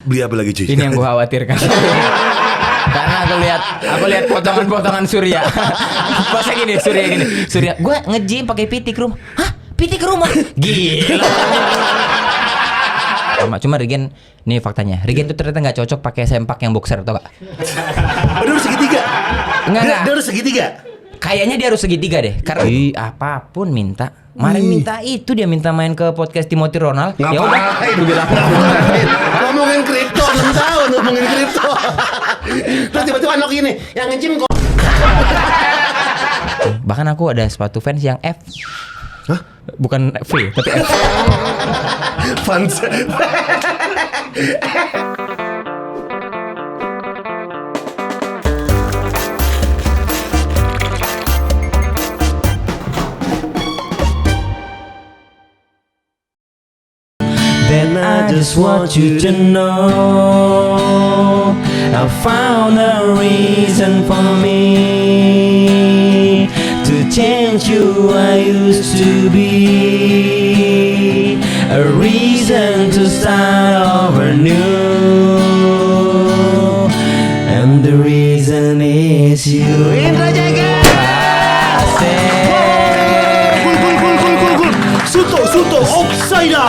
Beli apa lagi cuy? Ini yang gue khawatirkan. Karena aku lihat potongan-potongan Surya. Masa gini, Surya, gue nge-gym pakai PT ke rumah. Hah? PT ke rumah? Gila. Cuma Regen, nih faktanya. Regen tuh ternyata nggak cocok pakai sempak yang boxer, tau gak? Dia harus segitiga. Enggak. Dia harus segitiga. Kayaknya dia harus segitiga deh. Karena apapun minta. Kemarin minta itu, dia minta main ke podcast Timothy Ronald. Ya udah, Ngapain? Ngomongin kripto 6 tahun ngomongin kripto. Terus tiba-tiba anak ini yang nge-gym kok. Bahkan aku ada sepatu fans yang F. Hah? Bukan V, tapi F. Fans. Then I just want you to know I found a reason for me to change who I used to be, a reason to start over new, and the reason is you. Indra Jaya. Suto Oksida.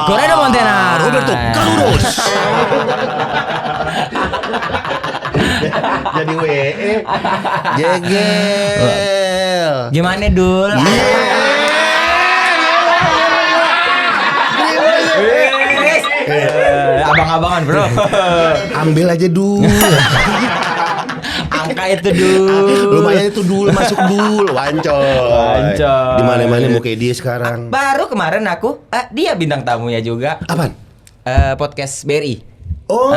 Corrado Montana, Roberto Carlos. Jadi WE Jegel. Gimana Dul? Abang-abangan bro. Ambil aja dulu. Angka itu Dul. Lumayan itu dulu masuk dulu. Wancoy. Di mana-mana mau kayak dia sekarang. Baru kemarin aku, dia bintang tamunya juga. Apaan? Podcast BRI. Oh,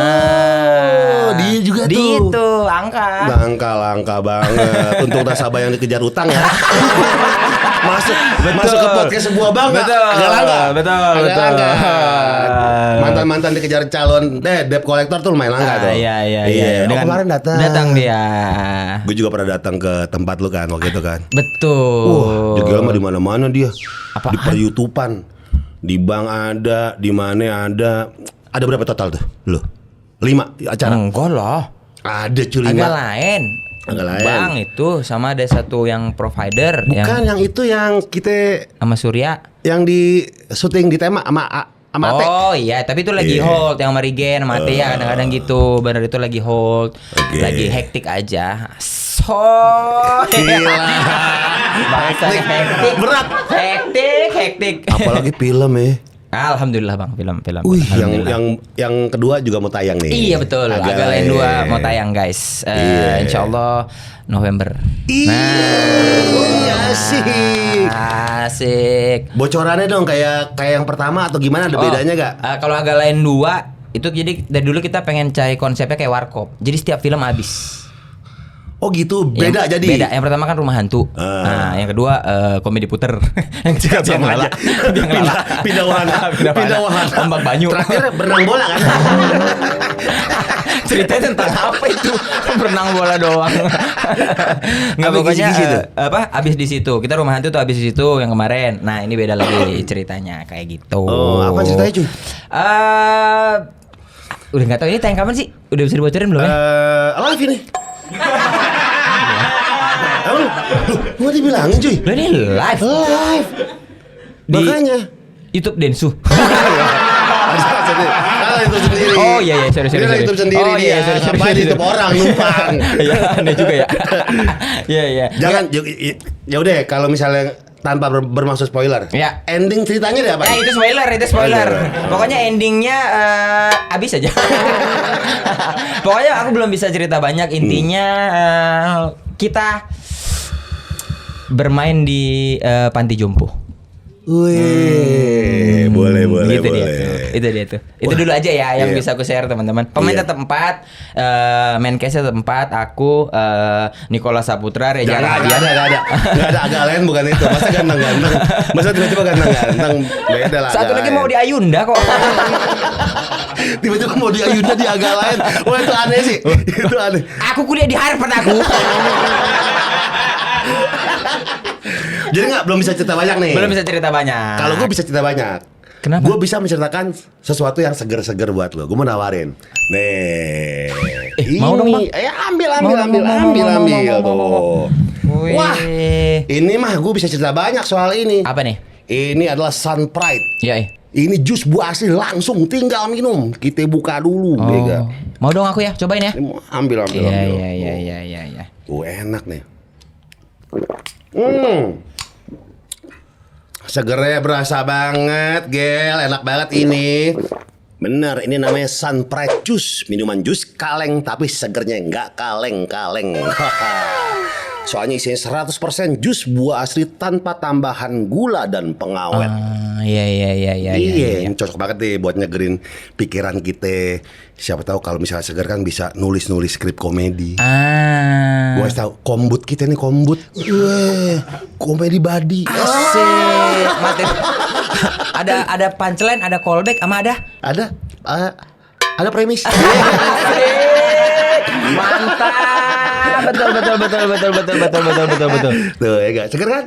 dia juga tuh. Dia itu angka. Langka banget. Untuk nasabah yang dikejar utang ya. masuk ke podcast sebuah bank. Agak langka. Betul. Mantan dikejar calon debt collector tuh lumayan langka tuh. Iya. Kemarin Datang dia. Gue juga pernah datang ke tempat lu kan waktu itu kan. Betul. Dia mah di mana-mana dia. Apaan? Di per-YouTubean. Di bank ada, di mana ada. Ada berapa total tuh? Lu? 5 acara? Enggak lah. Ada cuy 5. Agak lain. Bang itu sama ada satu yang provider. Bukan yang itu yang kita sama Surya. Yang di syuting di tema sama Ate. Oh iya, tapi itu lagi hold yang sama Regen sama Ate ya kadang-kadang gitu. Bener itu lagi hold. Lagi hektik aja. Gila. Bahasanya hektik. Berat. Hektik. Apalagi film ya. Alhamdulillah bang, film. Wih, yang kedua juga mau tayang nih. Iya betul. Agak lain 2 mau tayang guys. Insya Allah November. Asik. Bocorannya dong kayak yang pertama atau gimana? Ada bedanya gak? Kalau agak lain 2 itu jadi dari dulu kita pengen cari konsepnya kayak warkop. Jadi setiap film habis. Oh gitu, beda jadi. Beda. Yang pertama kan Rumah Hantu. Nah, yang kedua komedi puter. Yang ketiga Biang Lala. Pindah wahana. Ombak Banyu. Terakhir berenang bola kan? Ceritanya tentang apa itu? Berenang bola doang. Nggak pokoknya abis di situ. Kita Rumah Hantu tuh abis di situ yang kemarin. Nah, ini beda lagi ceritanya kayak gitu. Oh, apa ceritanya cuy? Udah nggak tahu ini tayang kapan sih? Udah bisa dibocorin belum ya? Live ini. Lu dibilangin cuy. Lo ini live. Makanya YouTube Densu. YouTube sendiri. Oh iya sorry. YouTube sendiri dia. Ngapain YouTube orang numpang. Iya, aneh juga ya. Iya. Jangan ya udah kalau misalnya tanpa bermaksud spoiler. Ya. Ending ceritanya deh apa? Itu spoiler. Pokoknya endingnya abis aja. Pokoknya aku belum bisa cerita banyak. Intinya kita bermain di panti jompo. Wih, boleh. Itu dia tuh. Itu dulu aja ya yang bisa aku share teman-teman. Pemain tetap 4, main case tetap 4, aku, Nicola Saputra, Reza Radian. Gak ada agak lain bukan itu. Masa ganteng-ganteng. Masa tiba-tiba ganteng-ganteng. Beda lah. Satu lagi mau di Ayunda kok. Tiba-tiba mau di Ayunda di agak lain. Wah itu aneh sih. Itu aneh. Aku kuliah di Harvard aku. Jadi belum bisa cerita banyak nih. Belum bisa cerita banyak. Kalau gue bisa cerita banyak. Kenapa? Gue bisa menceritakan sesuatu yang seger-seger buat lo. Gue mau nawarin. Nih. mau dong, Bang. Ambil tuh. Wih. Wah, ini mah gue bisa cerita banyak soal ini. Apa nih? Ini adalah Sun Pride. Iya. Ini jus buah asli langsung tinggal minum. Kita buka dulu, Bega. Mau dong aku ya, cobain ya. Ambil. Iya. Tuh enak nih. Segernya berasa banget, Gel. Enak banget ini. Bener, ini namanya Sun Pride Juice. Minuman jus kaleng, tapi segernya nggak kaleng-kaleng. Soalnya isinya 100% jus buah asli tanpa tambahan gula dan pengawet. Iya. Ini cocok banget deh buat nyegerin pikiran kita. Siapa tahu kalau misalnya seger kan bisa nulis-nulis skrip komedi. Gue tahu kombut kita nih kombut. Komedi body. Asik. Materi. ada punchline, ada callback, sama ada premis. Mantap. Betul. Tuh ya gak? Seger kan?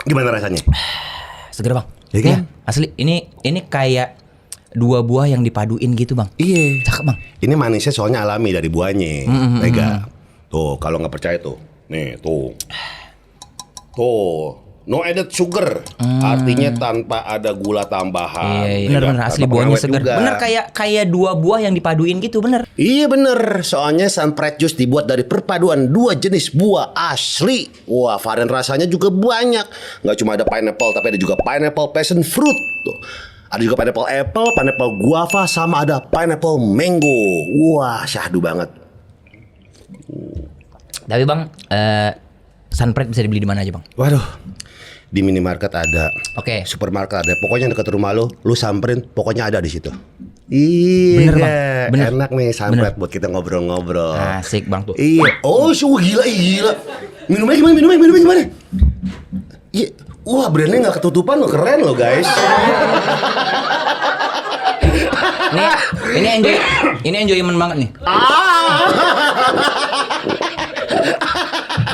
Gimana rasanya? Seger, Bang. Ya kan? Asli, ini kayak dua buah yang dipaduin gitu, Bang. Iya. Cakep, Bang. Ini manisnya soalnya alami dari buahnya. Ega. Tuh, kalau nggak percaya tuh. Nih, tuh. No added sugar. Artinya tanpa ada gula tambahan. Iya. Bener asli buahnya seger. Juga. Bener kayak dua buah yang dipaduin gitu, bener. Iya bener. Soalnya Sun Pride Juice dibuat dari perpaduan dua jenis buah asli. Wah, varian rasanya juga banyak. Nggak cuma ada pineapple, tapi ada juga pineapple passion fruit. Tuh. Ada juga pineapple apple, pineapple guava, sama ada pineapple mango. Wah, syahdu banget. Tapi, Bang, Sun Pride bisa dibeli di mana aja, Bang? Waduh. Di minimarket ada, Oke. supermarket ada, pokoknya dekat rumah lu samperin, pokoknya ada di situ. Iya, Bener, Bang. Bener. Enak nih Sun Pride buat kita ngobrol-ngobrol. Asik, Bang, tuh. Iya, gila. Minumnya gimana? Iya, wah brandnya nggak ketutupan loh, keren loh guys. Ini enjoyment banget nih.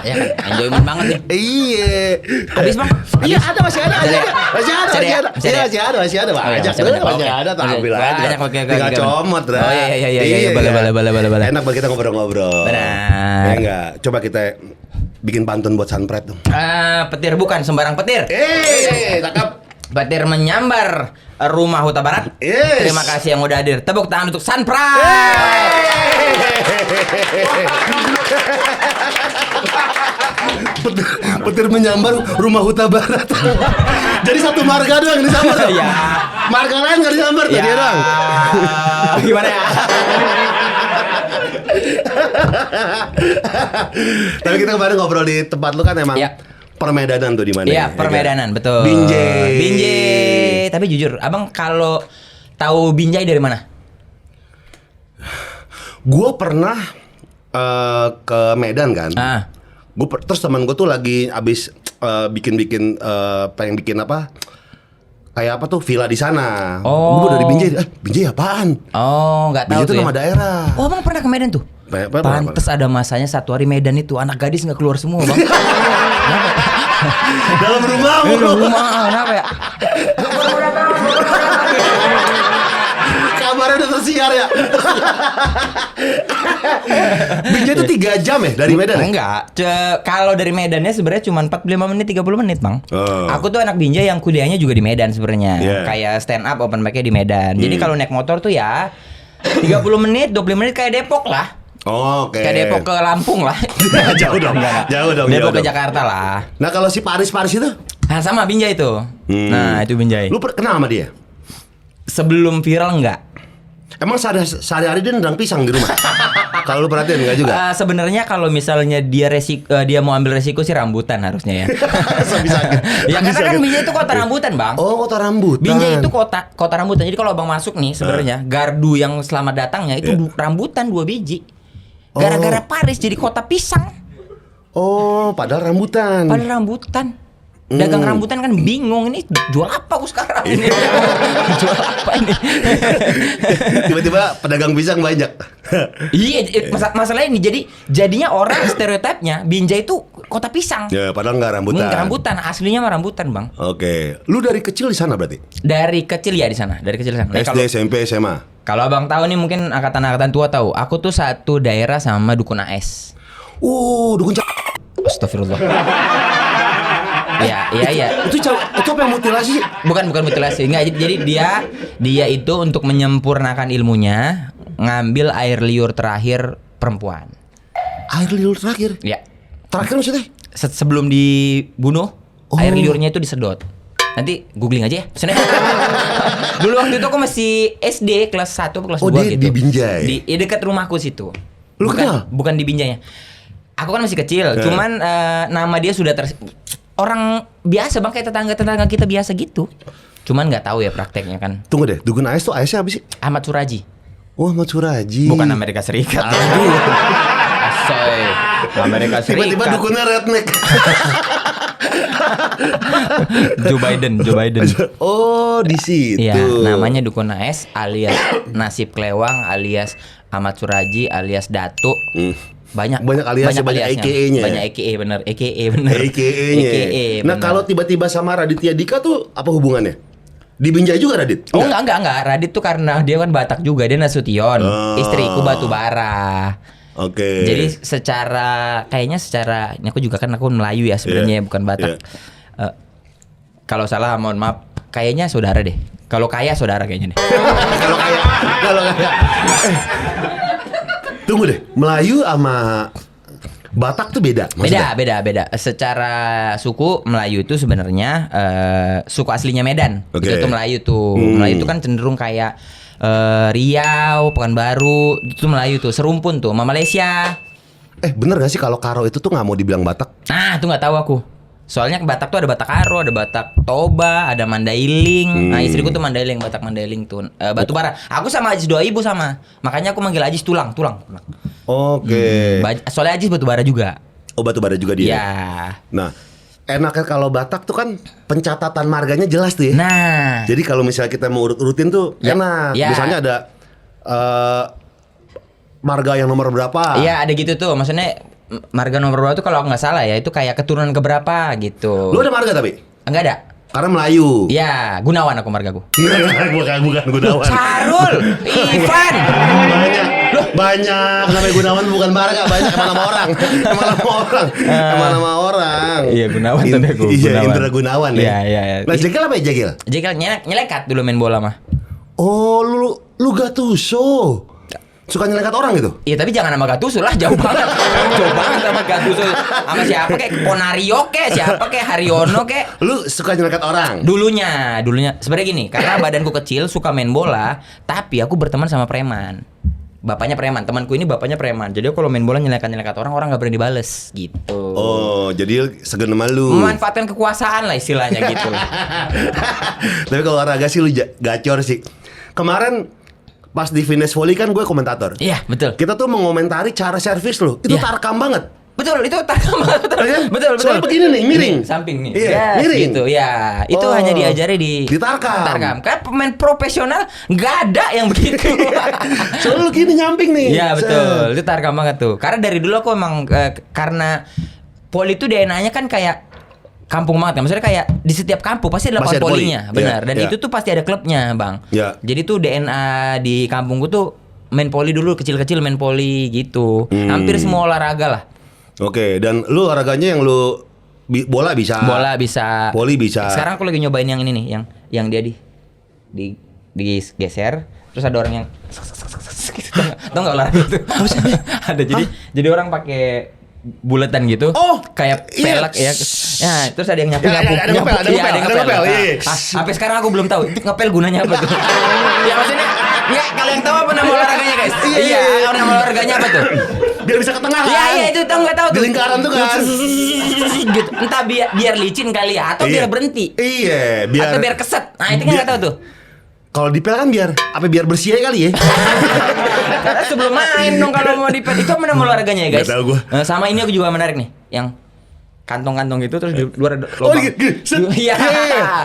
Ya kan, enjoyment banget nih. Iya. Habis, Bang? Iya, masih ada. Banyak. Ambil aja. Tinggal comot, Ra. Oh iya, boleh. Enak banget kita ngobrol-ngobrol. Benar. Ya enggak? Coba kita bikin pantun buat Sun Pride dong. Petir bukan sembarang petir. Cakep. Petir menyambar rumah Huta Barat. Yes. Terima kasih yang udah hadir. Tepuk tangan untuk Sun Pride. Petir menyambar rumah Huta Barat. Jadi satu marga doang yang disambar. Ya. Marga lain nggak disambar tuh dia doang. Gimana ya? Tapi kita kemarin ngobrol di tempat lu kan emang permedanan tuh di mana? Iya, permedanan, betul. Binjai. Tapi jujur, Abang kalau tahu Binjai dari mana? Gue pernah ke Medan kan. Terus teman gue tuh lagi abis bikin pengen bikin apa? Kayak apa tuh villa di sana. Gue dari Binjai. Binjai apaan? Nggak tahu. Binjai itu nama daerah. Abang pernah ke Medan tuh? Pantes ada masanya satu hari Medan itu anak gadis nggak keluar semua, Bang. Dalam rumah. Kenapa ya? Kabarnya udah tersiar ya. Binjai itu 3 jam ya dari Medan? Enggak. Kalau dari Medannya sebenarnya cuma 45 menit 30 menit, Bang. Aku tuh anak Binjai yang kuliahnya juga di Medan sebenarnya. Kayak stand up open mic-nya di Medan. Jadi kalau naik motor tuh ya 30 menit, 25 menit kayak Depok lah. Oke. Kayak Depok ke Lampung lah. Jauh dong. Depok ke Jakarta lah. Nah, kalau si Paris itu? Sama Binjai itu. Nah, itu Binjai. Lu kenal sama dia? Sebelum viral enggak? Emang sehari-hari dia nendang pisang di rumah? Kalau lu perhatiin enggak juga? Sebenarnya kalau misalnya dia mau ambil resiko sih rambutan harusnya ya. Ya karena kan Binjai itu kota rambutan, Bang. Oh, kota rambutan. Binjai itu kota rambutan. Jadi kalau Abang masuk nih sebenarnya gardu yang selamat datangnya itu rambutan 2 biji. Gara-gara Paris jadi kota pisang. Oh, padahal rambutan. Dagang rambutan kan bingung ini jual apa aku sekarang ini. Jual apa ini? Tiba-tiba pedagang pisang banyak. Iya, masalahnya ini jadinya orang stereotipnya Binjai itu kota pisang. Ya, padahal nggak rambutan. Nggak rambutan, aslinya mah rambutan, Bang. Oke, lu dari kecil di sana berarti? Dari kecil ya di sana, dari kecil di sana. Nah, SD, SMP, SMA. kalau Abang tahu nih mungkin angkatan-angkatan tua tahu, aku tuh satu daerah sama Dukun AS. Dukun Astagfirullah. Iya. itu apa yang mutilasi sih? Bukan mutilasi. Enggak, jadi dia itu untuk menyempurnakan ilmunya ngambil air liur terakhir perempuan. Air liur terakhir? Ya. Terakhir maksudnya? Sebelum dibunuh, air liurnya itu disedot. Nanti googling aja ya. Dulu waktu itu aku masih SD kelas 1 atau kelas 2 gitu. Di Binjai. Di dekat rumahku situ. Lu kenal? Bukan di Binjainya. Aku kan masih kecil, cuman nama dia sudah orang biasa Bang, kayak tetangga kita biasa gitu. Cuman nggak tahu ya prakteknya kan. Tunggu deh, Dukun AS tuh AS-nya apa sih? Ahmad Suraji. Oh, Ahmad Suraji. Bukan Amerika Serikat. Asoy. Amerika Serikat. Tiba-tiba dukunnya redneck. Joe Biden. Oh, di situ. Iya, namanya Dukun AS alias Nasib Klewang alias Ahmad Suraji alias Datuk. Banyak aliasnya. AKA-nya. Banyak AKA bener. AKA-nya. Nah, kalau tiba-tiba sama Raditya Dika tuh apa hubungannya? Di Binjai juga Radit? Oh enggak. Radit tuh karena dia kan Batak juga, dia Nasution. Istriku Batubara. Oke. Jadi kayaknya secara ini aku juga kan aku Melayu ya sebenarnya, bukan Batak. Kalau salah mohon maaf. Kayaknya saudara deh. Kalau kaya saudara kayaknya deh. Kalau kaya. Tunggu deh, Melayu sama Batak tuh beda maksudnya? Beda. Secara suku Melayu itu sebenarnya suku aslinya Medan. Okay. Itu tuh Melayu tuh. Melayu itu kan cenderung kayak Riau, Pekanbaru, itu Melayu tuh, serumpun tuh sama Malaysia. Bener gak sih kalau Karo itu tuh nggak mau dibilang Batak? Nah, itu nggak tahu aku. Soalnya Batak tuh ada Batak Karo, ada Batak Toba, ada Mandailing. Nah, istriku tuh Mandailing, Batak Mandailing tuh. Batubara. Aku sama Ajis 2 ibu sama. Makanya aku manggil Ajis tulang. Oke. Soalnya Ajis Batubara juga. Oh, Batubara juga dia. Iya. Nah, enaknya kalau Batak tuh kan pencatatan marganya jelas tuh ya. Nah. Jadi kalau misalnya kita mau rutin tuh enak. Ya. Misalnya ada marga yang nomor berapa. Iya, ada gitu tuh. Maksudnya marga nomor berapa tuh kalau nggak salah ya, itu kayak keturunan keberapa gitu. Lu ada marga tapi? Enggak ada. Karena Melayu. Ya, Gunawan aku margaku. bukan Gunawan. Sarul, Ivan. Banyak namanya Gunawan bukan marga, banyak emang nama orang. Iya, Gunawan tapi aku. Iya, Indra Gunawan ya. Iya. Nah, Jegel apa ya Jegel? Jegel nyelekat dulu main bola mah. Oh, lu Gattuso. Suka nyelekat orang gitu? Iya, tapi jangan sama Gattuso lah, jauh banget. Jauh banget sama Gattuso. Sama siapa kayak Ponario kayak siapa kayak Haryono kayak. Lu suka nyelekat orang? Dulunya sebenarnya gini, karena badanku kecil, suka main bola, tapi aku berteman sama preman. Bapaknya preman, temanku ini bapaknya preman. Jadi kalau main bola nyelekat orang nggak berani dibales gitu. Oh, jadi segen sama lu. Memanfaatkan kekuasaan lah istilahnya gitu. Tapi kalau olahraga sih lu gacor sih. Kemarin pas di Fitness Volley kan gue komentator. Iya, betul. Kita tuh mengomentari cara servis lo. Itu tarkam banget. Betul, itu tarkam banget. Betul. Soalnya begini nih, miring. Samping nih. Iya, miring. Gitu, ya. Itu hanya diajari di tarkam. Karena pemain profesional nggak ada yang begitu. Soalnya lu gini nyamping nih. Iya, betul. Itu tarkam banget tuh. Karena dari dulu aku emang karena poli itu DNA-nya kan kayak kampung banget kan. Maksudnya kayak di setiap kampung pasti ada lapangan polinya, benar. Dan itu tuh pasti ada klubnya, Bang. Jadi tuh DNA di kampungku tuh main poli dulu, kecil-kecil main poli gitu. Hampir semua olahraga lah. Oke, dan lu olahraganya yang lu bola bisa. Bola bisa. Poli bisa. Sekarang aku lagi nyobain yang ini nih, yang dia digeser, terus ada orang yang tau nggak olahraga itu? Ada jadi orang pakai bulatan gitu. Oh, kayak pelak ya. Ya, terus ada yang nyapu. Ada ngepel. Sampai sekarang aku belum tahu itu ngepel gunanya apa tuh. Ya maksudnya ya kalau yang tahu apa nama olahraganya, guys? Iya, nama olahraganya apa tuh? Biar bisa ke tengah. Iya, itu enggak tahu tuh. Di lingkaran tuh kan. Gitu. Entah biar licin kali ya atau biar berhenti. Iya, atau biar keset. Nah, itu kan enggak tahu tuh. Kalau dipel kan biar bersih aja kali ya. Karena sebelum main dong kalau mau dipel. Itu apa nama olahraganya ya, guys? Gak tahu gua. Sama ini aku juga menarik nih, yang kantong-kantong gitu terus di luar ada Oh, lubang. Iya.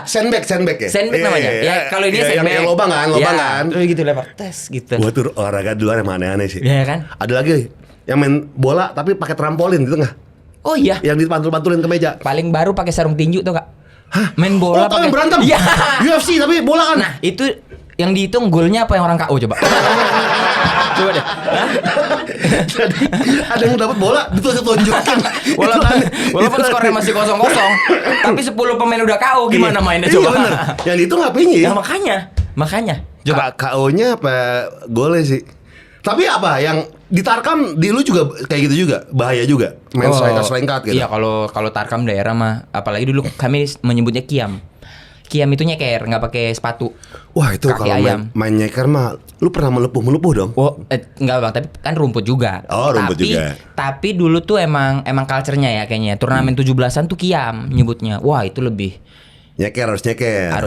Sandbag ya. Sandbag namanya. Ya kalau ini sandbag. Yang lubang kan. Terus gitu lempar tes gitu. Gua tuh olahraga duluan emang aneh-aneh sih. Iya kan? Ada lagi yang main bola tapi pakai trampolin gitu nggak? Oh iya. Yang dipantul-pantulin ke meja. Paling baru pakai sarung tinju tuh Kak. Hah? Main bola Oh, yang berantem? Iya. UFC tapi bola kan? Nah, itu yang dihitung golnya apa yang orang KO coba? Coba deh. Hah? Jadi ada yang dapat bola ditunjuk-tunjukin. Walaupun skornya masih 0-0, tapi 10 pemain udah KO gimana mainnya coba? Iya bener. Yang itu ngapain ya? Ya makanya. Coba KO-nya apa golnya sih? Tapi apa yang di Tarkam di lu juga kayak gitu juga? Bahaya juga main selengkat gitu. Iya, kalau Tarkam daerah mah apalagi dulu kami menyebutnya kiam. Kiam itu nyeker, nggak pakai sepatu. Wah, itu Kaki kalau ayam. main nyeker mah lu pernah melepuh dong? Oh, enggak Bang, tapi kan rumput juga. Oh, rumput juga. Tapi dulu tuh emang culture-nya ya kayaknya. Turnamen 17-an tuh kiam nyebutnya. Wah, itu lebih Harus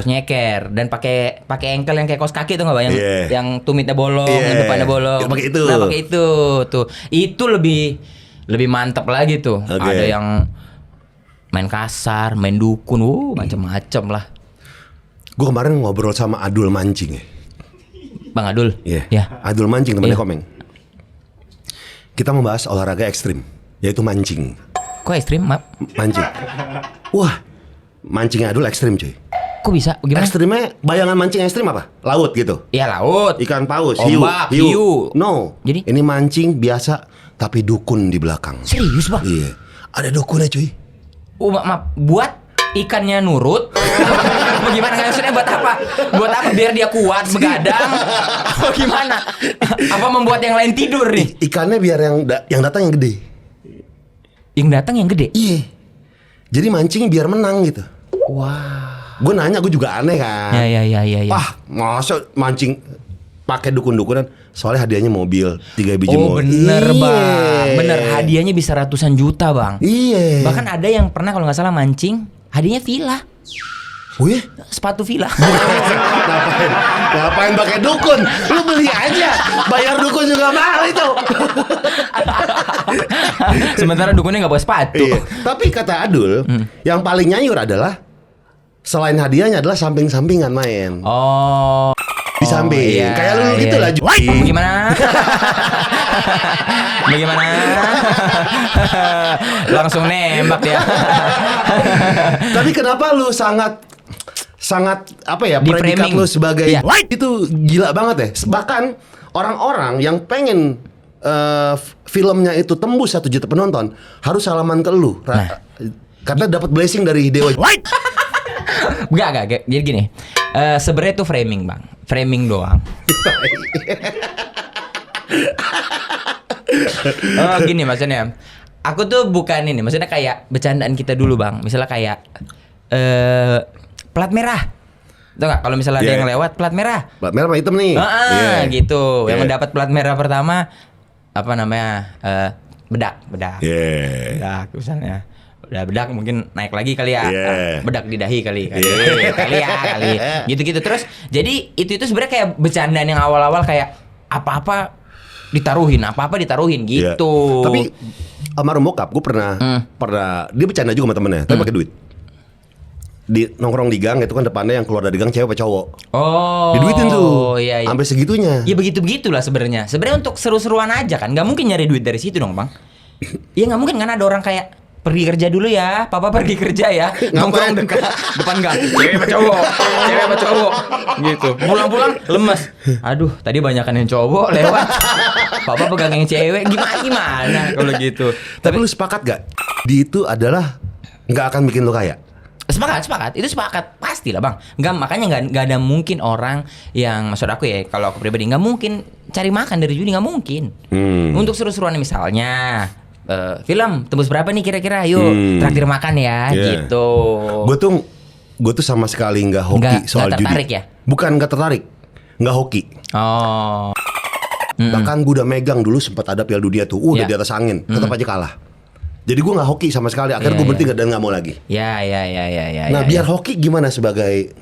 nyeker dan pakai ankle yang kayak kaos kaki tuh nggak Bang? Yeah. Yang tumitnya bolong, Yeah. yang depannya bolong. Ya, pakai itu. Nah, pakai itu tuh. Itu lebih mantap lagi tuh. Okay. Ada yang main kasar, main dukun, macam-macam lah. Gue kemarin ngobrol sama Adul Mancing ya. Bang Adul. Iya. Ya. Adul Mancing temannya Iya. Komeng. Kita membahas olahraga ekstrim, yaitu mancing. Kok ekstrim, Maaf? Mancing. Wah, mancingnya Adul ekstrim cuy. Kok bisa? Gimana? Ekstrimnya, bayangan mancing ekstrim apa? Laut gitu. Ya laut. Ikan paus, Ombak, hiu. No. Jadi? Ini mancing biasa, tapi dukun di belakang. Serius Bang? Iya. Ada dukunnya cuy. Maaf, buat ikannya nurut. Bagaimana maksudnya buat apa? Buat apa biar dia kuat begadang? Apa gimana? Apa membuat yang lain tidur nih? Ikannya biar yang datang yang gede. Yang datang yang gede. Iya. Jadi mancing biar menang gitu. Wah. Gue nanya, gue juga aneh kan. Ya. Wah, masa mancing pakai dukun-dukunan? Soalnya hadiahnya mobil 3 biji Oh mobil. bener Iya. Bang. Bener, hadiahnya bisa ratusan juta Bang. Iya. Bahkan ada yang pernah kalau nggak salah mancing, hadiahnya villa. Oh iya? Sepatu villa. Ngapain pakai dukun? Lu beli aja. Bayar dukun juga mahal itu. Sementara dukunnya nggak bawa sepatu. Iya. Tapi kata Adul, yang paling nyayur adalah selain hadiahnya adalah samping-sampingan main. Oh. Di samping. Iya, Kayak lu gitu iya. lah. Bagaimana? Bagaimana? Langsung nembak ya. Tapi kenapa lu sangat apa ya, Di predikat framing. lu sebagai Iya. itu gila banget ya. Bahkan orang-orang yang pengen filmnya itu tembus 1 juta penonton harus salaman ke lu. Karena dapat blessing dari Dewa. Enggak. Jadi gini. Sebenarnya itu framing, Bang. Framing doang. Oh, gini maksudnya. Aku tuh bukan ini, maksudnya kayak bercandaan kita dulu, Bang. Misalnya kayak plat merah. Tahu nggak? Kalau misalnya ada Yeah. yang lewat plat merah. Plat merah sama hitam nih. Yeah. Gitu. Yang Yeah. mendapat plat merah pertama apa namanya? Bedak. Yeah. Bedak misalnya. Udah bedak mungkin naik lagi kali ya. Yeah. Bedak di dahi kali. Yeah. Kali. Gitu-gitu terus. Jadi itu sebenarnya kayak bercandaan yang awal-awal kayak apa-apa ditaruhin Iya. gitu. Tapi almarhum bokap gue pernah dia bercanda juga sama temennya, tapi pakai duit. Di nongkrong di gang itu kan depannya yang keluar dari gang cewek apa cowok. Oh. Diduitin tuh. Iya. Sampai segitunya. Ya begitu-begitulah sebenarnya. Sebenarnya untuk seru-seruan aja kan. Gak mungkin nyari duit dari situ dong, Bang. Ya gak mungkin kan ada orang kayak pergi kerja dulu ya, papa pergi kerja ya, nongkrong dekat depan gang, cewek sama cowok, gitu. Pulang-pulang lemes. Aduh, tadi banyakan yang cowok lewat, papa pegang yang cewek, gimana kalau gitu. Tapi lu sepakat gak? Di itu adalah nggak akan bikin lu kaya. Sepakat, itu sepakat, pastilah Bang. Makanya nggak ada mungkin orang yang, maksud aku ya, kalau aku pribadi nggak mungkin cari makan dari judi, nggak mungkin. Untuk seru-seruan misalnya. Film tembus berapa nih kira-kira? Yuk traktir makan ya, gitu. Gue tuh sama sekali nggak hoki soal nggak tertarik judi. Ya? Bukan nggak tertarik, nggak hoki. Oh. Bahkan gue udah megang dulu, sempat ada Piala Dunia tuh, udah Ya. di atas angin, tetap aja kalah. Jadi gue nggak hoki sama sekali. Akhirnya gue berhenti dan nggak mau lagi. Ya. Nah, biar hoki gimana sebagai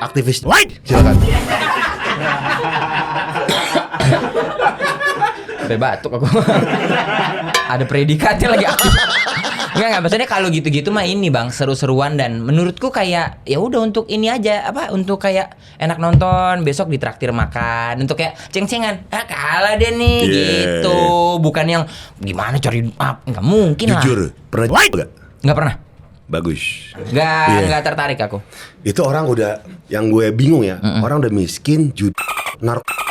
aktivis? Silakan. Sampai batuk aku. Ada predikatnya lagi aktif. Enggak, maksudnya kalau gitu-gitu mah ini Bang, seru-seruan dan menurutku kayak ya udah untuk ini aja untuk kayak enak nonton, besok ditraktir makan, untuk kayak ceng-cengan. Kalah deh nih gitu. Bukan yang gimana cari enggak mungkin lah. Jujur, pernah enggak? Enggak pernah. Bagus. Enggak tertarik aku. Itu orang udah, yang gue bingung ya, orang udah miskin,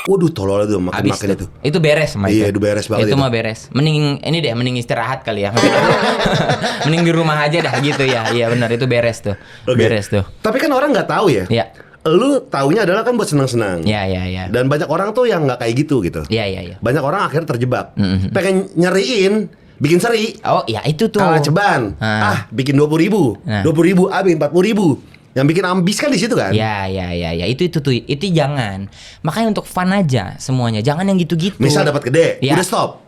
waduh tolol itu makin itu. Itu beres sama Iya, itu beres banget. Itu mah beres. Mending istirahat kali ya. Mending di rumah aja dah gitu ya. Iya benar, itu beres tuh. Okay. Beres tuh. Tapi kan orang nggak tahu ya. Iya. Lu taunya adalah kan buat senang-senang. Iya. Dan banyak orang tuh yang nggak kayak gitu. Iya. Banyak orang akhirnya terjebak. Pengen nyeriin, bikin seri. Oh iya itu tuh. Kalah ceban. Bikin 20.000. 20.000, bikin 40.000. Yang bikin ambis kan di situ kan? Ya. Itu jangan. Makanya untuk fun aja semuanya. Jangan yang gitu-gitu. Misal dapat gede, ya. udah stop.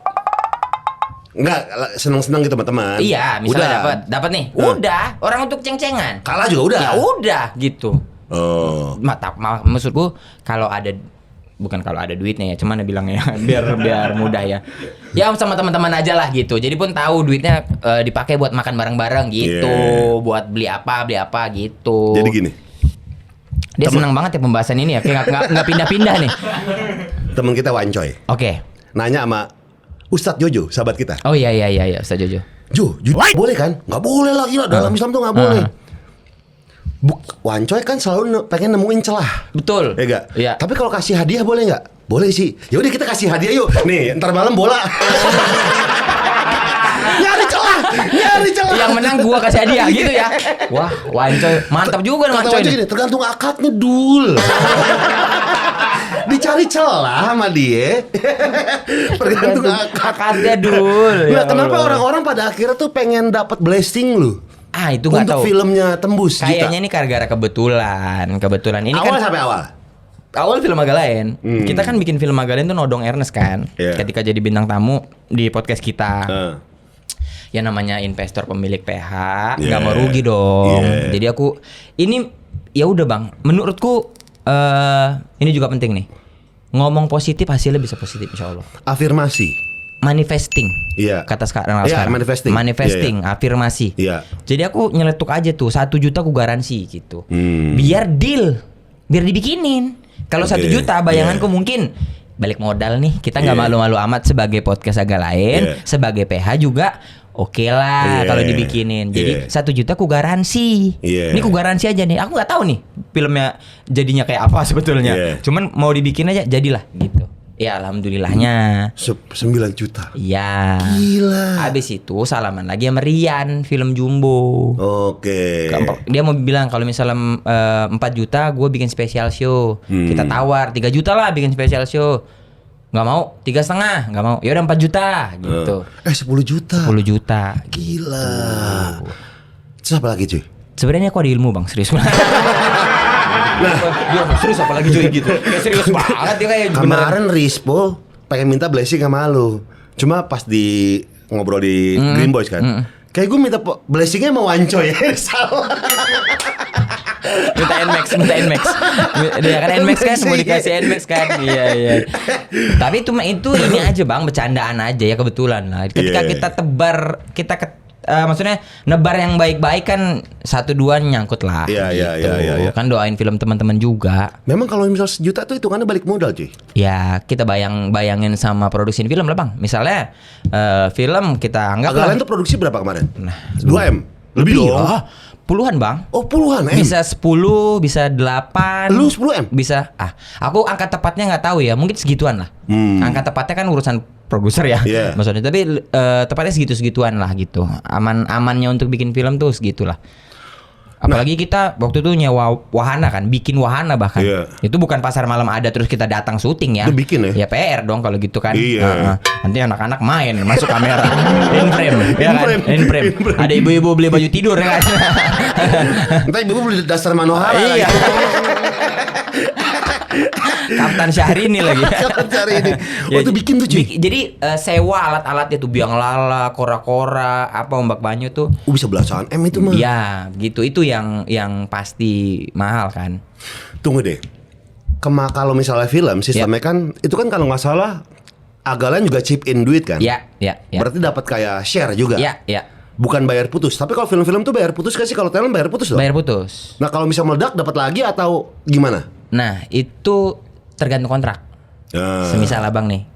Enggak, seneng-seneng gitu teman-teman. Iya, misalnya dapat nih. Udah, orang untuk ceng-cengan. Kalah juga udah. Ya udah gitu. Oh. Maksudku kalau ada duitnya ya, cuman bilangnya biar mudah ya. Ya sama teman-teman aja lah gitu. Jadi pun tahu duitnya dipakai buat makan bareng-bareng gitu, buat beli apa gitu. Jadi gini. Dia senang banget ya pembahasan ini ya, kayak nggak pindah-pindah nih. Temen kita Wancoy. Oke. Nanya sama Ustadz Jojo, sahabat kita. Oh iya Ustadz Jojo. Boleh kan? Nggak boleh lah, gila. Dalam Islam tuh nggak boleh. Wancoy kan selalu pengen nemuin celah. Betul. Ya gak? Iya. Tapi kalau kasih hadiah boleh nggak? Boleh sih. Ya udah kita kasih hadiah yuk. Nih, ntar malam bola. Nyari celah. Yang menang gua kasih hadiah gitu ya. Wah, Wancoy mantap juga nih Wancoy. Gini, tergantung akadnya dul. Dicari celah sama dia. Tergantung akadnya dul. Nah, kenapa orang-orang pada akhirnya tuh pengen dapat blessing lu? Itu nggak tahu. Untuk filmnya tembus. Kayaknya ini gara-gara kebetulan ini awal kan sampai awal. Awal film Magalain. Kita kan bikin film Magalain tuh nodong Ernest kan. Ketika jadi bintang tamu di podcast kita. Ya namanya investor pemilik PH nggak mau rugi dong. Jadi aku ini ya udah Bang. Menurutku ini juga penting nih. Ngomong positif hasilnya bisa positif insya Allah. Afirmasi. Manifesting, kata sekarang. Manifesting, afirmasi. Jadi aku nyeletuk aja tuh 1 juta aku garansi gitu. Biar deal, biar dibikinin. Kalau 1 juta bayanganku mungkin balik modal nih. Kita nggak malu-malu amat sebagai podcast agak lain, sebagai PH juga. Oke lah kalau dibikinin. Jadi 1 juta ku garansi. Ini ku garansi aja nih. Aku nggak tahu nih filmnya jadinya kayak apa sebetulnya. Cuman mau dibikin aja jadilah gitu. Ya alhamdulillahnya 9 juta. Iya. Gila. Habis itu salaman lagi sama Rian film Jumbo. Oke. Dia mau bilang kalau misalnya 4 juta gue bikin special show. Kita tawar 3 juta lah bikin special show. Nggak mau, 3,5 nggak mau. Ya udah 4 juta gitu. 10 juta. 10 juta. Gila. Terus apa lagi cuy? Sebenarnya kok ada ilmu Bang, serius. Serius apa lagi cuy gitu. Kayak serius banget dia kayak kemarin Rispo pengen minta blessing sama lu. Cuma pas di ngobrol di Green Boys kan. Kayak gue minta blessingnya sama Wancoy. Salah. Minta Nmax. Dia kan Nmax kan mau dikasih Nmax kan. Iya. Tapi itu ini aja Bang, bercandaan aja ya kebetulan lah. Ketika kita tebar, maksudnya nebar yang baik-baik kan 1-2 nyangkut lah. Iya. Kan doain film teman-teman juga. Memang kalau misal 1 juta tuh hitungannya balik modal cuy. Ya kita bayangin sama produksi film lah Bang. Misalnya film kita anggap Agak lain tuh produksi berapa kemarin? 2M. Lebih dong. Puluhan Bang. Oh puluhan M. Bisa 10, bisa 8. Lu 10 M? Bisa. Aku angka tepatnya nggak tahu ya. Mungkin segituan lah. Angka tepatnya kan urusan produser ya. Maksudnya tapi tepatnya segituan lah gitu. Amannya untuk bikin film tuh segitulah. Apalagi kita waktu itu nyewa wahana kan, bikin wahana bahkan. Itu bukan pasar malam ada terus kita datang syuting ya. Itu bikin ya? Ya PR dong kalau gitu kan. Nanti anak-anak main masuk kamera. In frame, ya kan? In frame. Ada ibu-ibu beli baju tidur ya kan. Entah ibu beli dasar Manohara. Iya. Kapten Syahrini lagi. Kapten Syahrini. Oh itu bikin tuh cuy. Jadi sewa alat-alatnya tuh biang lala, kora-kora, ombak banyu tuh. Bisa belasan M itu mah. Iya, gitu. Itu yang pasti mahal kan. Tunggu deh. Kalau misalnya film sistemnya kan itu kan kalau nggak salah Agalan juga chip in duit kan? Iya. Berarti dapat kayak share juga. Iya. bukan bayar putus. Tapi kalau film-film tuh bayar putus gak sih? Kalau talent bayar putus loh. Bayar putus. Nah kalau misal meledak dapat lagi atau gimana? Nah, itu tergantung kontrak. Semisal abang nih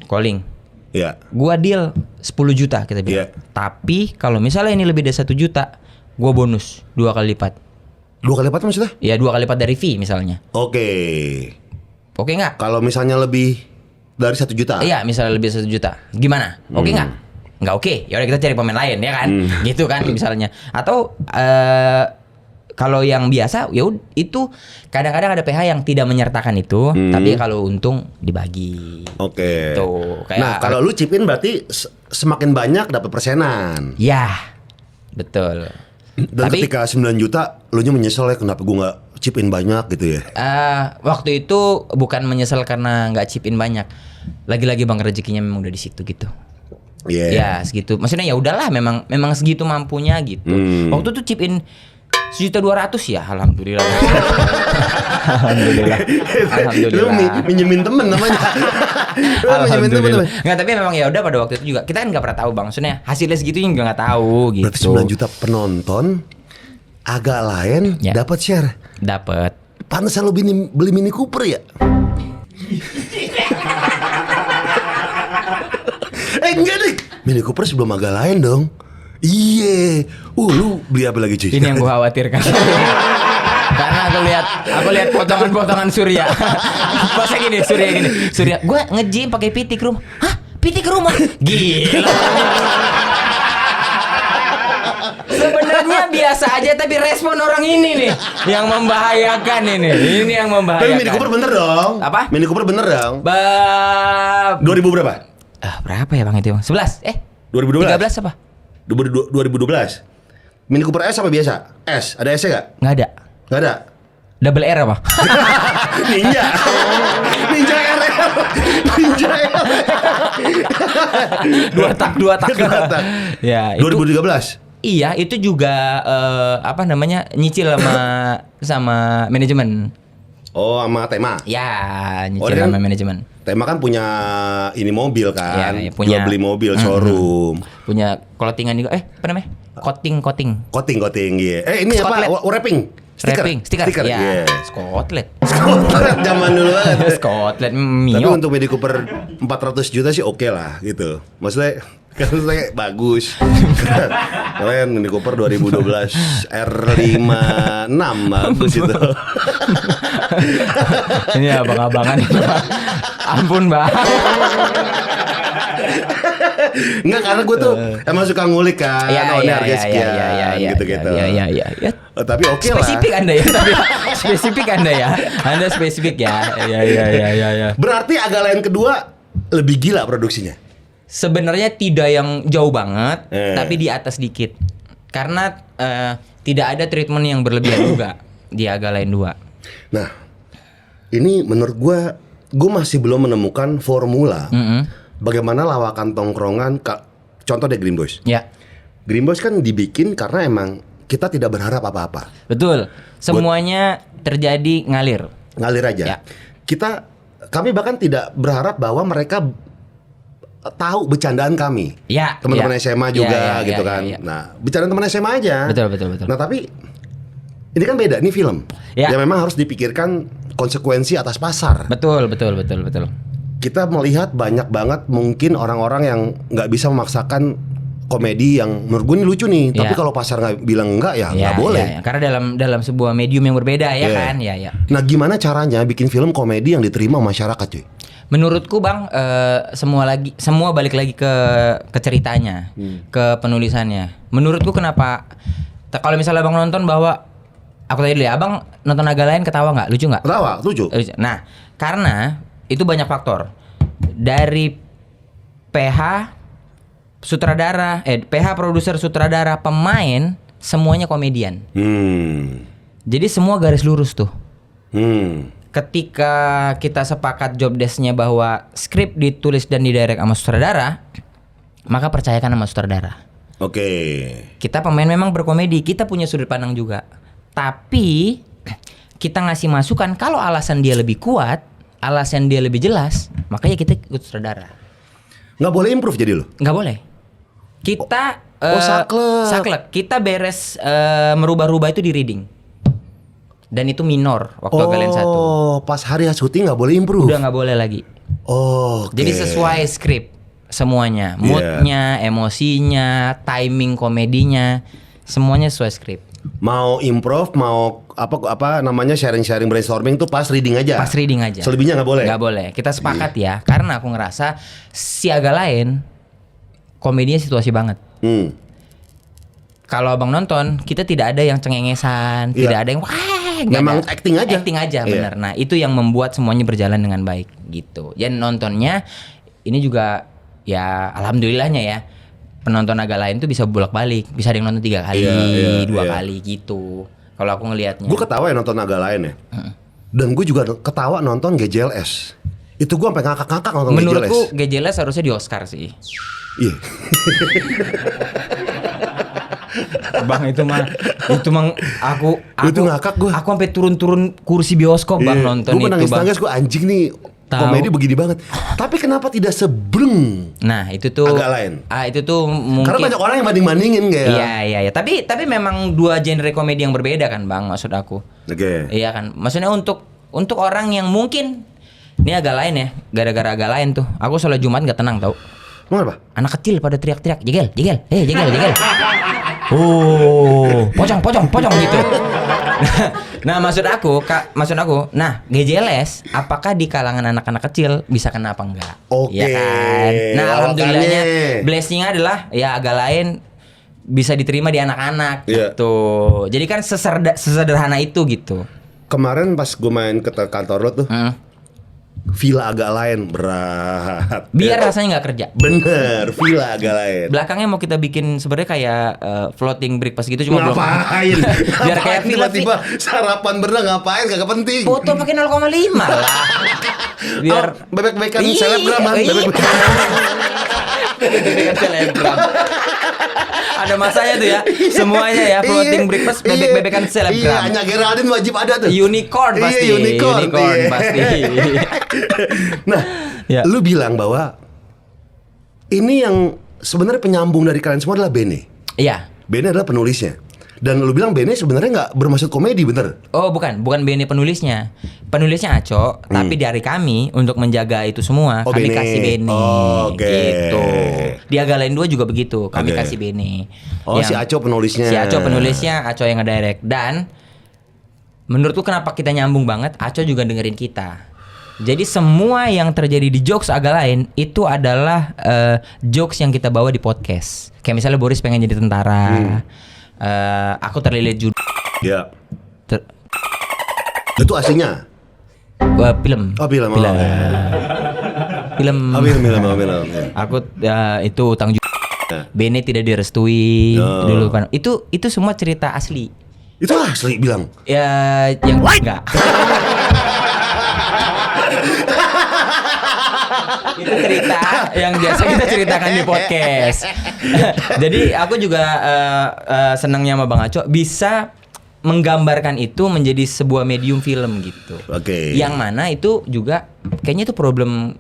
calling, Ya. gua deal 10 juta kita bilang. Iya. Tapi kalau misalnya ini lebih dari 1 juta, gua bonus 2 kali lipat. 2 kali lipat maksudnya? Ya 2 kali lipat dari fee misalnya. Oke. Oke nggak? Kalau misalnya lebih dari 1 juta? Iya, misalnya lebih 1 juta. Gimana? Oke nggak? Nggak oke. Ya udah kita cari pemain lain ya kan. Gitu kan misalnya. Atau kalau yang biasa ya itu kadang-kadang ada PH yang tidak menyertakan itu, tapi kalau untung dibagi. Oke. Tuh, kayak Nah kalau lu chip in berarti semakin banyak dapat persenan. ya. Betul. Dan Tapi ketika 9 juta lu nya menyesal ya kenapa gua nggak chip in banyak gitu ya? waktu itu bukan menyesal karena nggak chip in banyak. Lagi-lagi bang rezekinya memang udah di situ gitu. Iya. Ya segitu. Maksudnya ya udahlah memang segitu mampunya gitu. Waktu itu chip in 1.200.000 ya, alhamdulillah. Alhamdulillah. Lu minjemin temen namanya. Lu minjemin temen. Nggak, tapi memang ya udah pada waktu itu juga kita kan nggak pernah tahu bang. Maksudnya hasilnya segitu juga nggak tahu gitu. Berarti 9 juta penonton agak lain Ya. dapat share. Dapat. Pantesan lu beli Mini Cooper ya? Enggak deh. Mini Cooper sebelum agak lain dong. Iya. Lu beli apa lagi cuy? Ini yang gue khawatirkan. Karena aku lihat potongan-potongan Surya. Masa gini, Surya. Gue nge-gym pakai PT ke rumah. Hah? PT ke rumah? Gila. Sebenarnya biasa aja tapi respon orang ini nih yang membahayakan ini. Ini yang membahayakan. Tapi Mini Cooper bener dong. Apa? Mini Cooper bener dong. 2000 2000 berapa? berapa ya bang itu bang? 11? 2012. 13 apa? 2012. Mini Cooper S apa biasa? S. Ada S-nya gak? Nggak ada. Gak ada. Double R apa? Ninja. Ninja RL. Ninja RL. 2 tak. Dua tak. Ya, itu 2013. iya, itu juga nyicil sama manajemen. Oh, sama Tema. Ya, Oh, nyicil dia sama kan- manajemen. Tema kan punya ini mobil kan. Iya, punya. Jual beli mobil showroom. Punya clothingan juga. Apa namanya? Coating. Coating iya. Ini Scotland. apa? Wrapping. Stiker. Ya. Iya. Scotland. Zaman dulu banget. Scotland. Tapi Mio. untuk Mini Cooper 400 juta sih oke lah gitu. Maksudnya kan kayak bagus. Kalian Mini Cooper 2012 R56 bagus itu. Ini abang-abangan ini. Ampun, Bang. Enggak, karena gue tuh emang suka ngulik kan. Oh, ini harga sekian gitu-gitu. Iya. Oh, tapi oke lah. Spesifik Anda ya, tapi spesifik Anda ya. Anda spesifik ya. Iya. Berarti agak lain kedua lebih gila produksinya. Sebenarnya tidak yang jauh banget, Eh. tapi di atas dikit. Karena tidak ada treatment yang berlebihan juga di Aga Lain 2. Nah, ini menurut gue masih belum menemukan formula bagaimana lawakan tongkrongan. Contoh deh Green Boys. Ya, Green Boys kan dibikin karena emang kita tidak berharap apa-apa. betul. Semuanya terjadi ngalir. Ngalir aja. Ya. Kami bahkan tidak berharap bahwa mereka tahu bercandaan kami. Ya, Teman-teman ya. SMA juga Ya, gitu ya, kan. ya. Nah, bercandaan teman SMA aja. Betul. Nah, tapi ini kan beda, ini film. Ya. Yang memang harus dipikirkan konsekuensi atas pasar. Betul. Kita melihat banyak banget mungkin orang-orang yang nggak bisa memaksakan komedi yang menurut gue ini lucu nih. Ya. Tapi kalau pasar nggak bilang nggak ya nggak boleh. Ya. Karena dalam sebuah medium yang berbeda ya Iya. kan. Ya. Nah, gimana caranya bikin film komedi yang diterima masyarakat, cuy? Menurutku Bang, semua balik lagi ke ceritanya, ke penulisannya. Menurutku kenapa? Kalau misalnya Abang nonton bahwa aku tadi dulu ya, Abang nonton Naga Lain ketawa nggak? Lucu nggak? Ketawa, lucu. Nah, karena itu banyak faktor. Dari PH sutradara, PH produser sutradara, pemain, semuanya komedian. Jadi semua garis lurus tuh. Ketika kita sepakat job desk-nya bahwa skrip ditulis dan didirect sama sutradara, maka percayakan sama sutradara. Oke. Kita pemain memang berkomedi, kita punya sudut pandang juga. Tapi kita ngasih masukan kalau alasan dia lebih kuat, alasan dia lebih jelas, makanya kita ikut sutradara. Nggak boleh improve jadi lo. Nggak boleh. Kita saklek. Saklek. Kita beres merubah-rubah itu di reading. Dan itu minor waktu Agalain 1. Oh, pas hari syuting nggak boleh improve. Udah nggak boleh lagi. Oh, oke. Jadi sesuai skrip semuanya, moodnya, emosinya, timing komedinya, semuanya sesuai skrip. Mau improve, mau apa namanya sharing brainstorming tuh pas reading aja. Pas reading aja. Selebihnya nggak boleh. Nggak boleh. Kita sepakat ya, karena aku ngerasa si Agalain komedinya situasi banget. Kalau abang nonton, kita tidak ada yang cengengesan, tidak ada yang wah. Memang acting aja. Acting aja, bener. Nah itu yang membuat semuanya berjalan dengan baik gitu. Dan nontonnya ini juga ya alhamdulillahnya ya. Penonton Agalain tuh bisa bolak-balik, bisa ada yang nonton 3 kali, 2 kali gitu. Kalau aku ngelihatnya. Gue ketawa ya nonton Agalain ya. Dan gue juga ketawa nonton GJLS. Itu gue sampai ngakak-ngakak nonton Menurutku GJLS. GJLS harusnya di Oscar sih. Iya. Bang itu mah aku Itu ngakak gue. Aku sampai turun-turun kursi bioskop bang nonton Gue itu nangis-nangis, gue anjing nih. Tahu. Komedi begini banget. Tapi kenapa tidak sebreng? Nah itu tuh Agalain. Itu tuh mungkin. Karena banyak orang yang banding-bandingin kayak. Iya. Tapi memang 2 genre komedi yang berbeda kan bang, maksud aku. Oke. Iya kan. Maksudnya untuk orang yang mungkin ini Agalain ya, gara-gara Agalain tuh, aku sholat Jumat nggak tenang tau. Mau apa? Anak kecil pada teriak-teriak, jegel, jegel. Oh, pocong gitu. Nah, maksud aku, nah GJLS, apakah di kalangan anak-anak kecil bisa kena apa enggak? Oke. Ya kan. Nah, alhamdulillahnya Makanya. blessing adalah ya Agalain bisa diterima di anak-anak Iya. gitu. Jadi kan sesederhana itu gitu. Kemarin pas gue main ke kantor lo tuh, villa agak lain berat. Biar rasanya nggak kerja. Bener, villa agak lain. Belakangnya mau kita bikin sebenarnya kayak floating breakfast gitu cuma belum. Ngapain? Biar kayak Ngapain villa tiba-tiba sarapan berenang ngapain? Kagak penting. foto pakai 0,5 lah. Biar bebek-bebekan Iya, selebgram kan? iya. Bebek-bebekan. Bebek-bebekan selebgram. Ada masanya tuh ya. Semuanya ya floating breakfast bebek-bebekan Iya, selebgram. Anya Geraldine wajib ada tuh. Unicorn pasti. Iya, unicorn iya. Pasti. Nah, Ya. lu bilang bahwa ini yang sebenarnya penyambung dari kalian semua adalah Bene. Iya. Bene adalah penulisnya. Dan lu bilang Bene sebenarnya nggak bermaksud komedi, bener? Oh bukan Bene penulisnya. Penulisnya Aco, tapi dari kami untuk menjaga itu semua Oh, kami Bene. kasih Bene. Oh, oke. Gitu. Di Agalain 2 juga begitu, kami Oke. kasih Bene. Oh, si Aco penulisnya. Si Aco penulisnya, Aco yang ngedirect. Dan menurutku kenapa kita nyambung banget, Aco juga dengerin kita. Jadi semua yang terjadi di jokes Agalain itu adalah jokes yang kita bawa di podcast. Kayak misalnya Boris pengen jadi tentara. Aku terlilit judi. Ya. Itu aslinya. Film. Oh, film. Film. Oh, ya. Film. Oh, film. Ya. Aku itu utang judi. Bene tidak direstui dulu kan. Itu semua cerita asli. Itu asli bilang. Ya yang enggak. Itu cerita yang biasa kita ceritakan di podcast. Jadi aku juga senangnya sama Bang Aco bisa menggambarkan itu menjadi sebuah medium film gitu. Oke. Yang mana itu juga kayaknya itu problem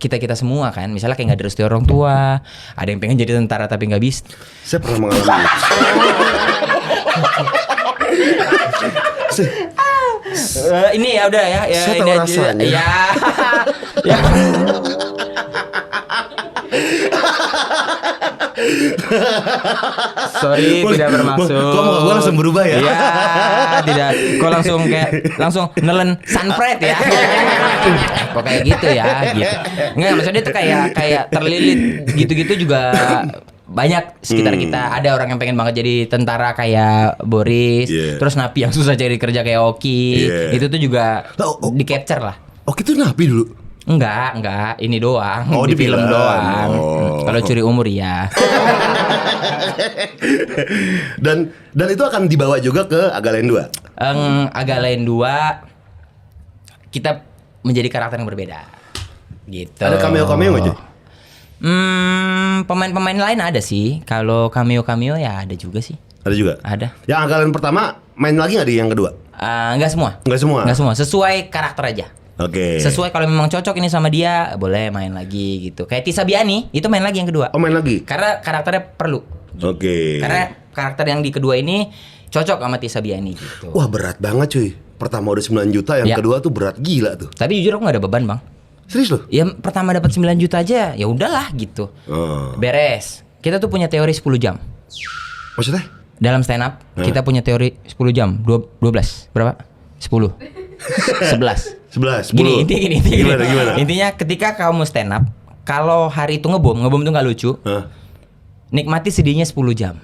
kita semua kan. Misalnya kayak nggak direstui orang tua, ada yang pengen jadi tentara tapi nggak bisa. Saya pernah mengalami itu. Ini ya udah ya, Saya ini tahu aja. rasanya. Ya. Sorry tidak bermaksud. Kok muka gua langsung berubah ya? Iya, tidak. Kok langsung nelen sunfred ya. Kok kayak gitu ya, gitu. Enggak, maksudnya itu kayak terlilit gitu-gitu juga banyak sekitar kita. Ada orang yang pengen banget jadi tentara kayak Boris, terus napi yang susah cari kerja kayak Oki. Itu tuh juga di capture lah. Oki tuh napi dulu. Enggak, ini doang. Oh, di di film film. doang. Oh. Kalau curi umur ya. Dan itu akan dibawa juga ke Agalain 2. Agalain 2 kita menjadi karakter yang berbeda. Gitu. Ada cameo-cameo aja. Pemain-pemain lain ada sih. Kalau cameo ya ada juga sih. Ada juga. Ada. Yang Agalain pertama main lagi nggak di yang kedua? Enggak semua. Enggak semua. Enggak semua. Sesuai karakter aja. Oke. Sesuai kalau memang cocok ini sama dia, boleh main lagi gitu. Kayak Tisa Biani itu main lagi yang kedua. Oh, main lagi. Karena karakternya perlu Oke. Karena karakter yang di kedua ini cocok sama Tisa Biani gitu. Wah berat banget cuy. Pertama udah 9 juta, yang Ya. kedua tuh berat gila tuh. Tapi jujur aku nggak ada beban bang. Serius loh? Ya pertama dapat 9 juta aja, ya udahlah gitu. Oh. Beres. Kita tuh punya teori 10 jam. Maksudnya? Dalam stand up kita punya teori 10 jam. 12. Berapa? 10. 11. 11, 10. Gini. Gimana? Intinya ketika kamu stand up, kalau hari itu ngebom tuh nggak lucu. Hah? Nikmati sedihnya 10 jam.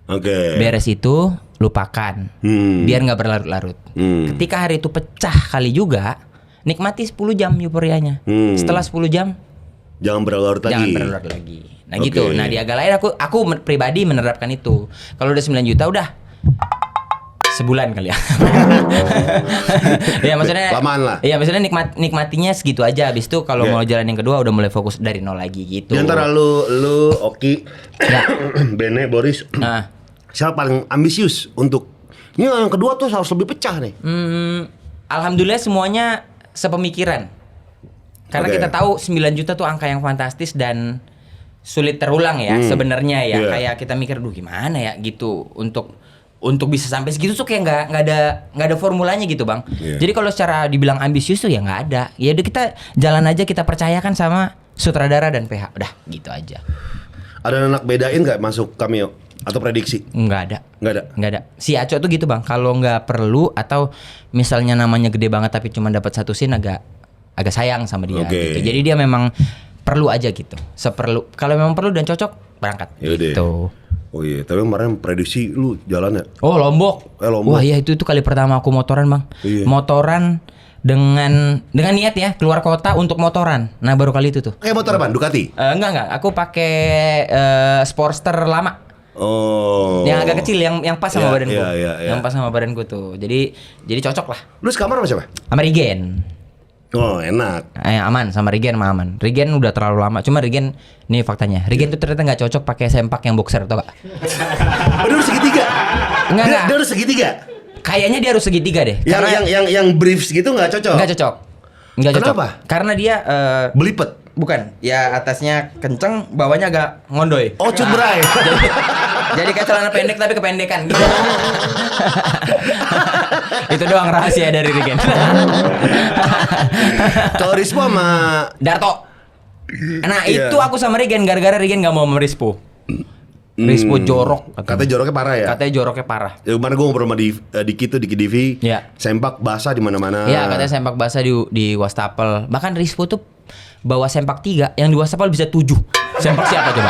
Oke. Beres itu lupakan. Biar nggak berlarut-larut. Ketika hari itu pecah kali juga, nikmati 10 jam euforianya. Setelah 10 jam Jangan berlarut lagi. jangan berlarut lagi. Nah Oke. gitu. Nah di agak lain aku pribadi menerapkan itu. Kalau udah 9 juta udah sebulan kali ya. Ya maksudnya Lamaan lah. Iya maksudnya nikmatinya segitu aja. Habis itu kalau Yeah. mau jalan yang kedua udah mulai fokus dari nol lagi gitu. Di antara lu Oki, Ya. Bene, Boris, Nah, siapa paling ambisius untuk ini yang kedua tuh harus lebih pecah nih. alhamdulillah semuanya sepemikiran. Karena Oke. kita tahu 9 juta tuh angka yang fantastis dan sulit terulang ya sebenarnya ya. Iya. Kayak kita mikir duh gimana ya gitu untuk bisa sampai segitu tuh kayak nggak ada formulanya gitu bang. Iya. Jadi kalau secara dibilang ambisius tuh ya nggak ada. Ya udah kita jalan aja, kita percayakan sama sutradara dan PH. Udah gitu aja. Ada anak bedain nggak masuk cameo atau prediksi? Nggak ada. Nggak ada. Nggak ada. Si Aco tuh gitu bang. Kalau nggak perlu atau misalnya namanya gede banget tapi cuma dapat satu scene agak sayang sama dia. Oke. Gitu. Jadi dia memang perlu aja gitu. Kalau memang perlu dan cocok berangkat. Yaudah. Gitu. Oh iya, tapi kemarin prediksi lu jalan ya? Oh Lombok. Lombok. Wah iya itu kali pertama aku motoran bang. Iya. Motoran dengan niat ya keluar kota untuk motoran. Nah baru kali itu tuh. Kayak motor apa? Ducati? Enggak. Aku pakai Sportster lama. Oh. Yang agak kecil, yang pas sama Iya, badanku. iya. Yang pas sama badanku tuh. Jadi cocok lah. Lu sekamar sama siapa? Sama Regen. Oh enak. Aman sama Regen mah aman. Regen udah terlalu lama. Cuma Regen nih faktanya. Regen tuh ternyata nggak cocok pakai sempak yang boxer tau gak? Oh, dia harus segitiga? Enggak. Dia harus segitiga? Kayaknya dia harus segitiga deh. Yang briefs gitu nggak cocok? Nggak cocok. Nggak cocok. Kenapa? Karena dia Belipet? bukan. Ya atasnya kenceng, bawahnya agak ngondoy. Oh cutbray. Jadi kayak celana pendek tapi kependekan gitu. Itu doang rahasia dari Regen. Kalau Rispo sama Darto. Nah Iya. itu aku sama Regen gara-gara Regen nggak mau sama Rispo. Rispo jorok. katanya joroknya parah ya? Katanya joroknya parah. Ya kemarin gue ngobrol sama Diki tuh, Diki Divi. Iya. Sempak basah di mana-mana. Iya katanya sempak basah di wastafel. Bahkan Rispo tuh bawa sempak 3, yang di wastafel bisa 7. Sempak siapa coba?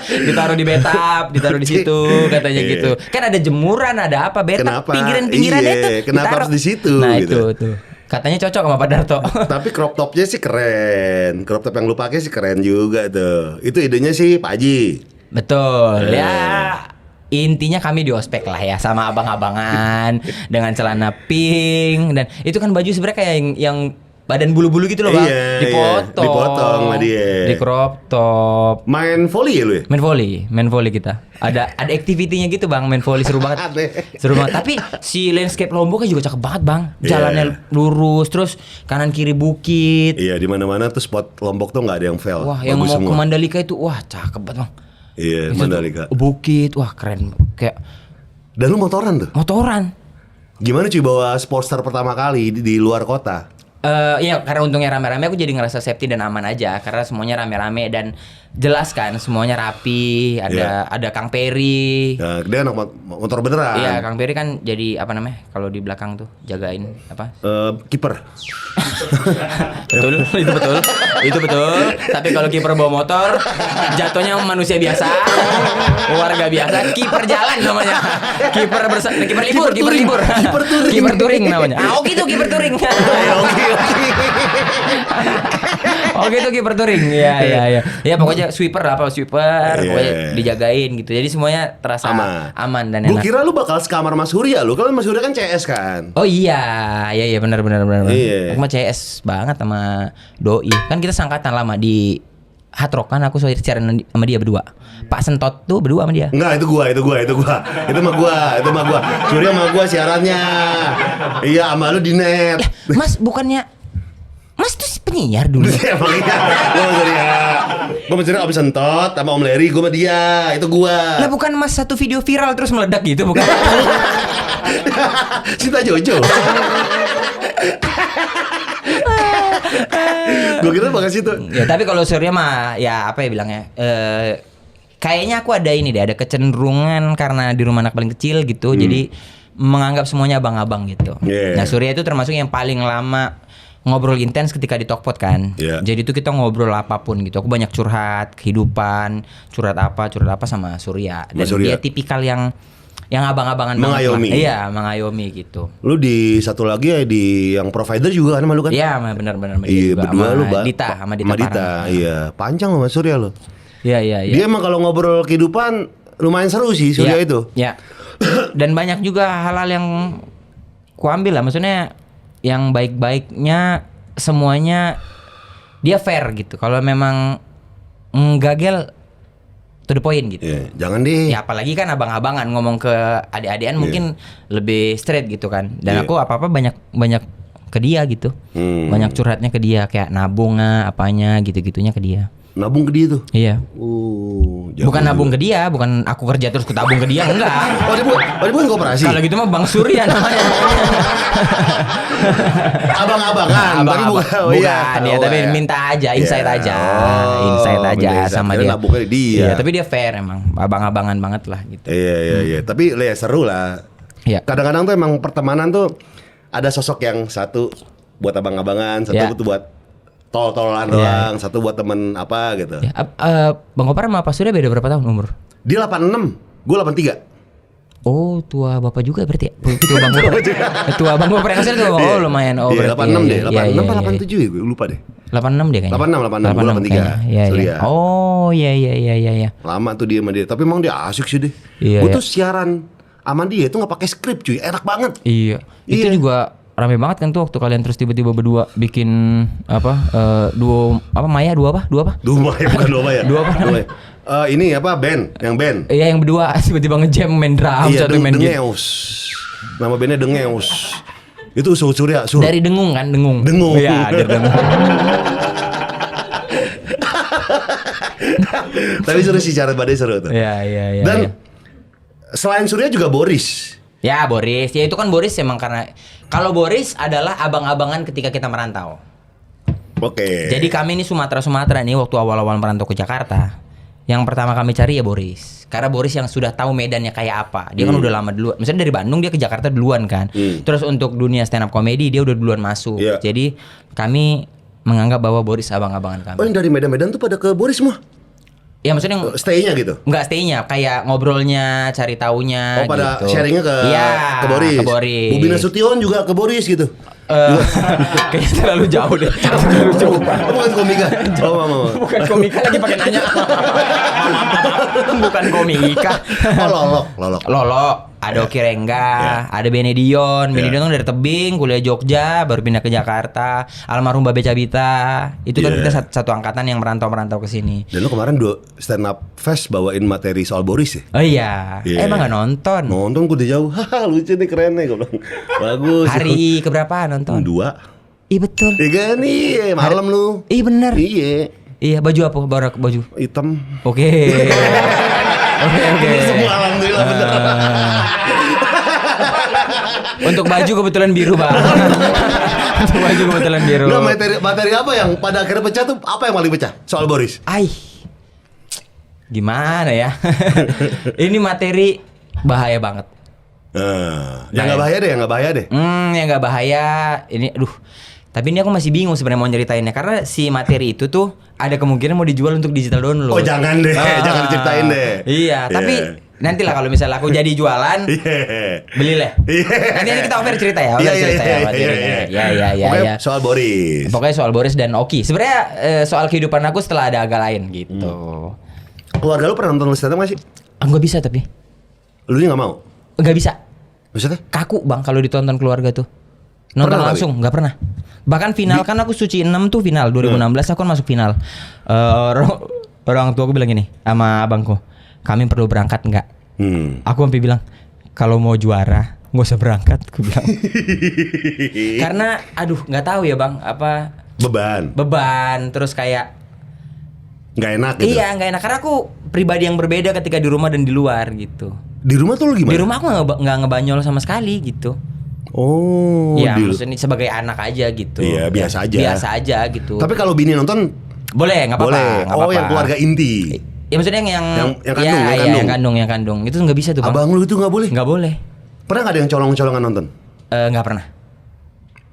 Ditaruh di betap, ditaruh di situ katanya Iya. gitu. Kan ada jemuran, ada apa betap Kenapa? pinggiran-pinggirannya Iya, itu. kenapa ditaruh. harus di situ, Nah gitu. itu tuh. Katanya cocok sama Pak Darto. Tapi crop topnya sih keren. Crop top yang lu pakai sih keren juga tuh. Itu idenya sih Pak Haji. Betul ya. Intinya kami di ospek lah ya sama abang-abangan dengan celana pink dan itu kan baju sebenarnya kayak yang badan bulu-bulu gitu loh bang. Iya, Dipotong. dipotong sama dia. Di crop top. Main volley ya lu ya? Main volley kita. Ada activity-nya gitu bang, main volley seru banget. Aneh. Seru banget. Tapi si landscape Lomboknya juga cakep banget bang. Iya. Jalannya lurus, terus kanan kiri bukit. Iya, di mana-mana tuh spot Lombok tuh nggak ada yang fail. Wah, yang Bagus mau semua. ke Mandalika itu, wah cakep banget bang. Iya, Itu Mandalika. Bukit, wah keren. Kayak Dan lu motoran tuh? motoran. Gimana cuy bawa Sportster pertama kali di luar kota? Iya karena untungnya rame-rame aku jadi ngerasa safety dan aman aja karena semuanya rame-rame dan jelas kan semuanya rapi, ada Kang Peri. Nah, dia anak motor beneran. Iya, Kang Peri kan jadi apa namanya? Kalau di belakang tuh jagain apa? Kiper. Betul, itu betul. Itu betul. Tapi kalau kiper bawa motor, jatuhnya manusia biasa, warga biasa, kiper jalan namanya. Kiper libur, kiper libur. Kiper touring. Kiper touring namanya. Ah, oke tuh kiper touring. Oke tuh kiper touring. Iya. Ya pokoknya sweeper Iya. pokoknya dijagain gitu. Jadi semuanya terasa aman dan Gue enak. kira lu bakal sekamar Mas Surya lu. Kalau Mas Surya kan CS kan. Oh iya benar. Iya. Aku mah CS banget sama Doi. Kan kita sangkatan lama di Hard Rock kan aku siaran sama dia berdua. Pak Sentot tuh berdua sama dia. Enggak, itu gua. Itu mah gua. Surya sama gua siarannya. Iya, sama lu di net. Mas bukannya Mas tuh penyiar dulu. Emang iya. Gue sama Surya Om Sentot sama Om Larry, gue sama dia. Itu gue. Lah bukan Mas satu video viral terus meledak gitu bukan? Cinta Jojo. Gue kira bakal situ. Ya tapi kalau Surya mah ya apa ya bilangnya? Kayaknya aku ada ini deh, ada kecenderungan karena di rumah anak paling kecil gitu, jadi menganggap semuanya abang-abang gitu. Yeah. Nah Surya itu termasuk yang paling lama ngobrol intens ketika di Tokpot kan. Yeah. Jadi itu kita ngobrol apapun gitu. Aku banyak curhat kehidupan, curhat apa sama Surya. Dan dia tipikal yang abang-abangan mengayomi. Iya, mengayomi gitu. Lu di satu lagi ya di yang provider juga kan sama lu kan? Iya, benar-benar. Iya, berdua lu, Dita sama Dita. Dita, iya. Panjang sama Surya lu. Iya. Dia emang kalau ngobrol kehidupan lumayan seru sih Surya itu. Iya. Dan banyak juga hal-hal yang kuambil lah, maksudnya yang baik-baiknya semuanya dia fair gitu. Kalau memang gagal to the point gitu. Yeah, jangan deh. Ya apalagi kan abang-abangan ngomong ke adik-adikan mungkin lebih straight gitu kan. Dan aku apa-apa banyak ke dia gitu. Banyak curhatnya ke dia kayak nabung apanya gitu-gitunya ke dia. Nabung ke dia tuh? Iya. Bukan nabung ke dia, bukan aku kerja terus kutabung ke dia, enggak. Oh dia bukan koperasi? Kalau gitu mah Bang Surya namanya. Abang-abangan. Tapi bukan. Dia tapi minta aja, insight aja sama dia. Nabungnya dia. Iya, tapi dia fair emang, abang-abangan banget lah gitu. Iya. Tapi ya seru lah. Iya. Kadang-kadang tuh emang pertemanan tuh ada sosok yang satu buat abang-abangan, satu tuh buat tol-tolan doang, satu buat temen apa gitu. Ya, Bang Kopar sama Pak Surya beda berapa tahun umur? Dia 86, gue 83. Oh, tua bapak juga berarti ya? Tua Bang Kopar. Tua Bang Kopar yang asli tuh. Oh, lumayan. Oh, iya, berarti. 86 deh, 86 apa 87 87 ya, gue lupa deh. 86 dia kayaknya. 86, gue 83. Iya. Surya. Oh, iya. Lama tuh dia sama dia, tapi emang dia asik sih deh. Iya, Gue tuh siaran sama dia itu nggak pakai skrip cuy, enak banget. Iya. Itu juga rame banget kan tuh waktu kalian terus tiba-tiba berdua bikin duo apa Maya dua apa? Duo Maya bukan Duo Maya. Dua apa namanya? Ini apa band? Yang band. Iya yang berdua tiba-tiba ngejam main drum satu main game. Dengeus. Nama bandnya Dengeus. Itu Surya. Dari Dengung kan, Dengung. Iya, dari Dengung. Tapi seru sih cara badai seru tuh. Iya. Dan selain Surya juga Boris. Ya Boris, ya itu kan Boris emang karena kalau Boris adalah abang-abangan ketika kita merantau. Oke. Jadi kami ini Sumatera nih waktu awal-awal merantau ke Jakarta, yang pertama kami cari ya Boris. Karena Boris yang sudah tahu medannya kayak apa. Dia kan udah lama dulu. Misalnya dari Bandung dia ke Jakarta duluan kan. Terus untuk dunia stand up comedy dia udah duluan masuk. Yeah. Jadi kami menganggap bahwa Boris abang-abangan kami. Oh yang dari Medan tuh pada ke Boris semua? Ya maksudnya Stay-nya gitu? Enggak stay-nya, kayak ngobrolnya, cari taunya. Oh pada gitu. sharingnya ke Boris. Ke Boris. Bobi Nasution juga ke Boris gitu? Kayaknya terlalu jauh deh. Terlalu jauh. Oh, bukan komika? Bukan komika lagi pakai nanya. Bukan komika. Oh Lolok. Ada Oki Rengga, ada Benedion. Benedion kan dari tebing, kuliah Jogja, baru pindah ke Jakarta. Almarhum Babe Cabita. Itu kan kita satu angkatan yang merantau ke sini. Dan lu kemarin stand up fest bawain materi soal Boris ya? Oh iya. Emang gak nonton? Nonton gue udah jauh. Haha lucu nih, keren nih gue bilang. Bagus. Hari keberapa nonton? 2. Iya betul. Iya kan nih, malam lu. Iya bener. Iya, baju apa? Baju hitam. Oke. Semua alhamdulillah bener. Untuk baju kebetulan biru, Bang. Untuk baju kebetulan biru. Nah, materi apa yang pada akhirnya pecah tuh? Apa yang paling pecah soal Boris? Gimana ya? Ini materi bahaya banget. Yang nggak bahaya deh, Yang nggak bahaya. Ini, tapi ini aku masih bingung sebenarnya mau nyeritainnya karena si materi itu tuh ada kemungkinan mau dijual untuk digital download. Oh jangan deh, jangan diceritain deh. Iya, tapi nantilah kalau misalnya aku jadi jualan, belilah. Nanti kita offer cerita ya, Pokoknya soal Boris. Pokoknya soal Boris dan Oki. Sebenarnya soal kehidupan aku setelah ada agak lain gitu. Keluarga lu pernah nonton stand up nggak sih? Nggak bisa tapi. Lu nggak mau? Nggak bisa. Maksudnya? Kaku Bang kalau ditonton keluarga tuh. Nonton Pernah langsung nggak pernah. Bahkan final kan aku Suci 6 tuh final 2016 aku kan masuk final. Orang tua aku bilang gini sama abangku, kami perlu berangkat nggak? Aku sampai bilang kalau mau juara nggak usah berangkat, aku bilang. Karena nggak tahu ya Bang, apa beban, terus kayak nggak enak gitu. iya nggak enak karena aku pribadi yang berbeda ketika di rumah dan di luar gitu. Di rumah tuh lu gimana? Di rumah aku nggak ngebanyol sama sekali gitu. Oh, Iya, maksudnya sebagai anak aja gitu. Iya, biasa aja. Biasa aja gitu. Tapi kalau bini nonton boleh, nggak apa-apa. boleh. Nggak Oh, apa-apa. yang keluarga inti. Ya maksudnya yang kandung, iya, yang kandung. Itu nggak bisa tuh, Bang. Abang lu itu nggak boleh. Nggak boleh. Pernah nggak ada yang colong-colongan nonton? Nggak pernah.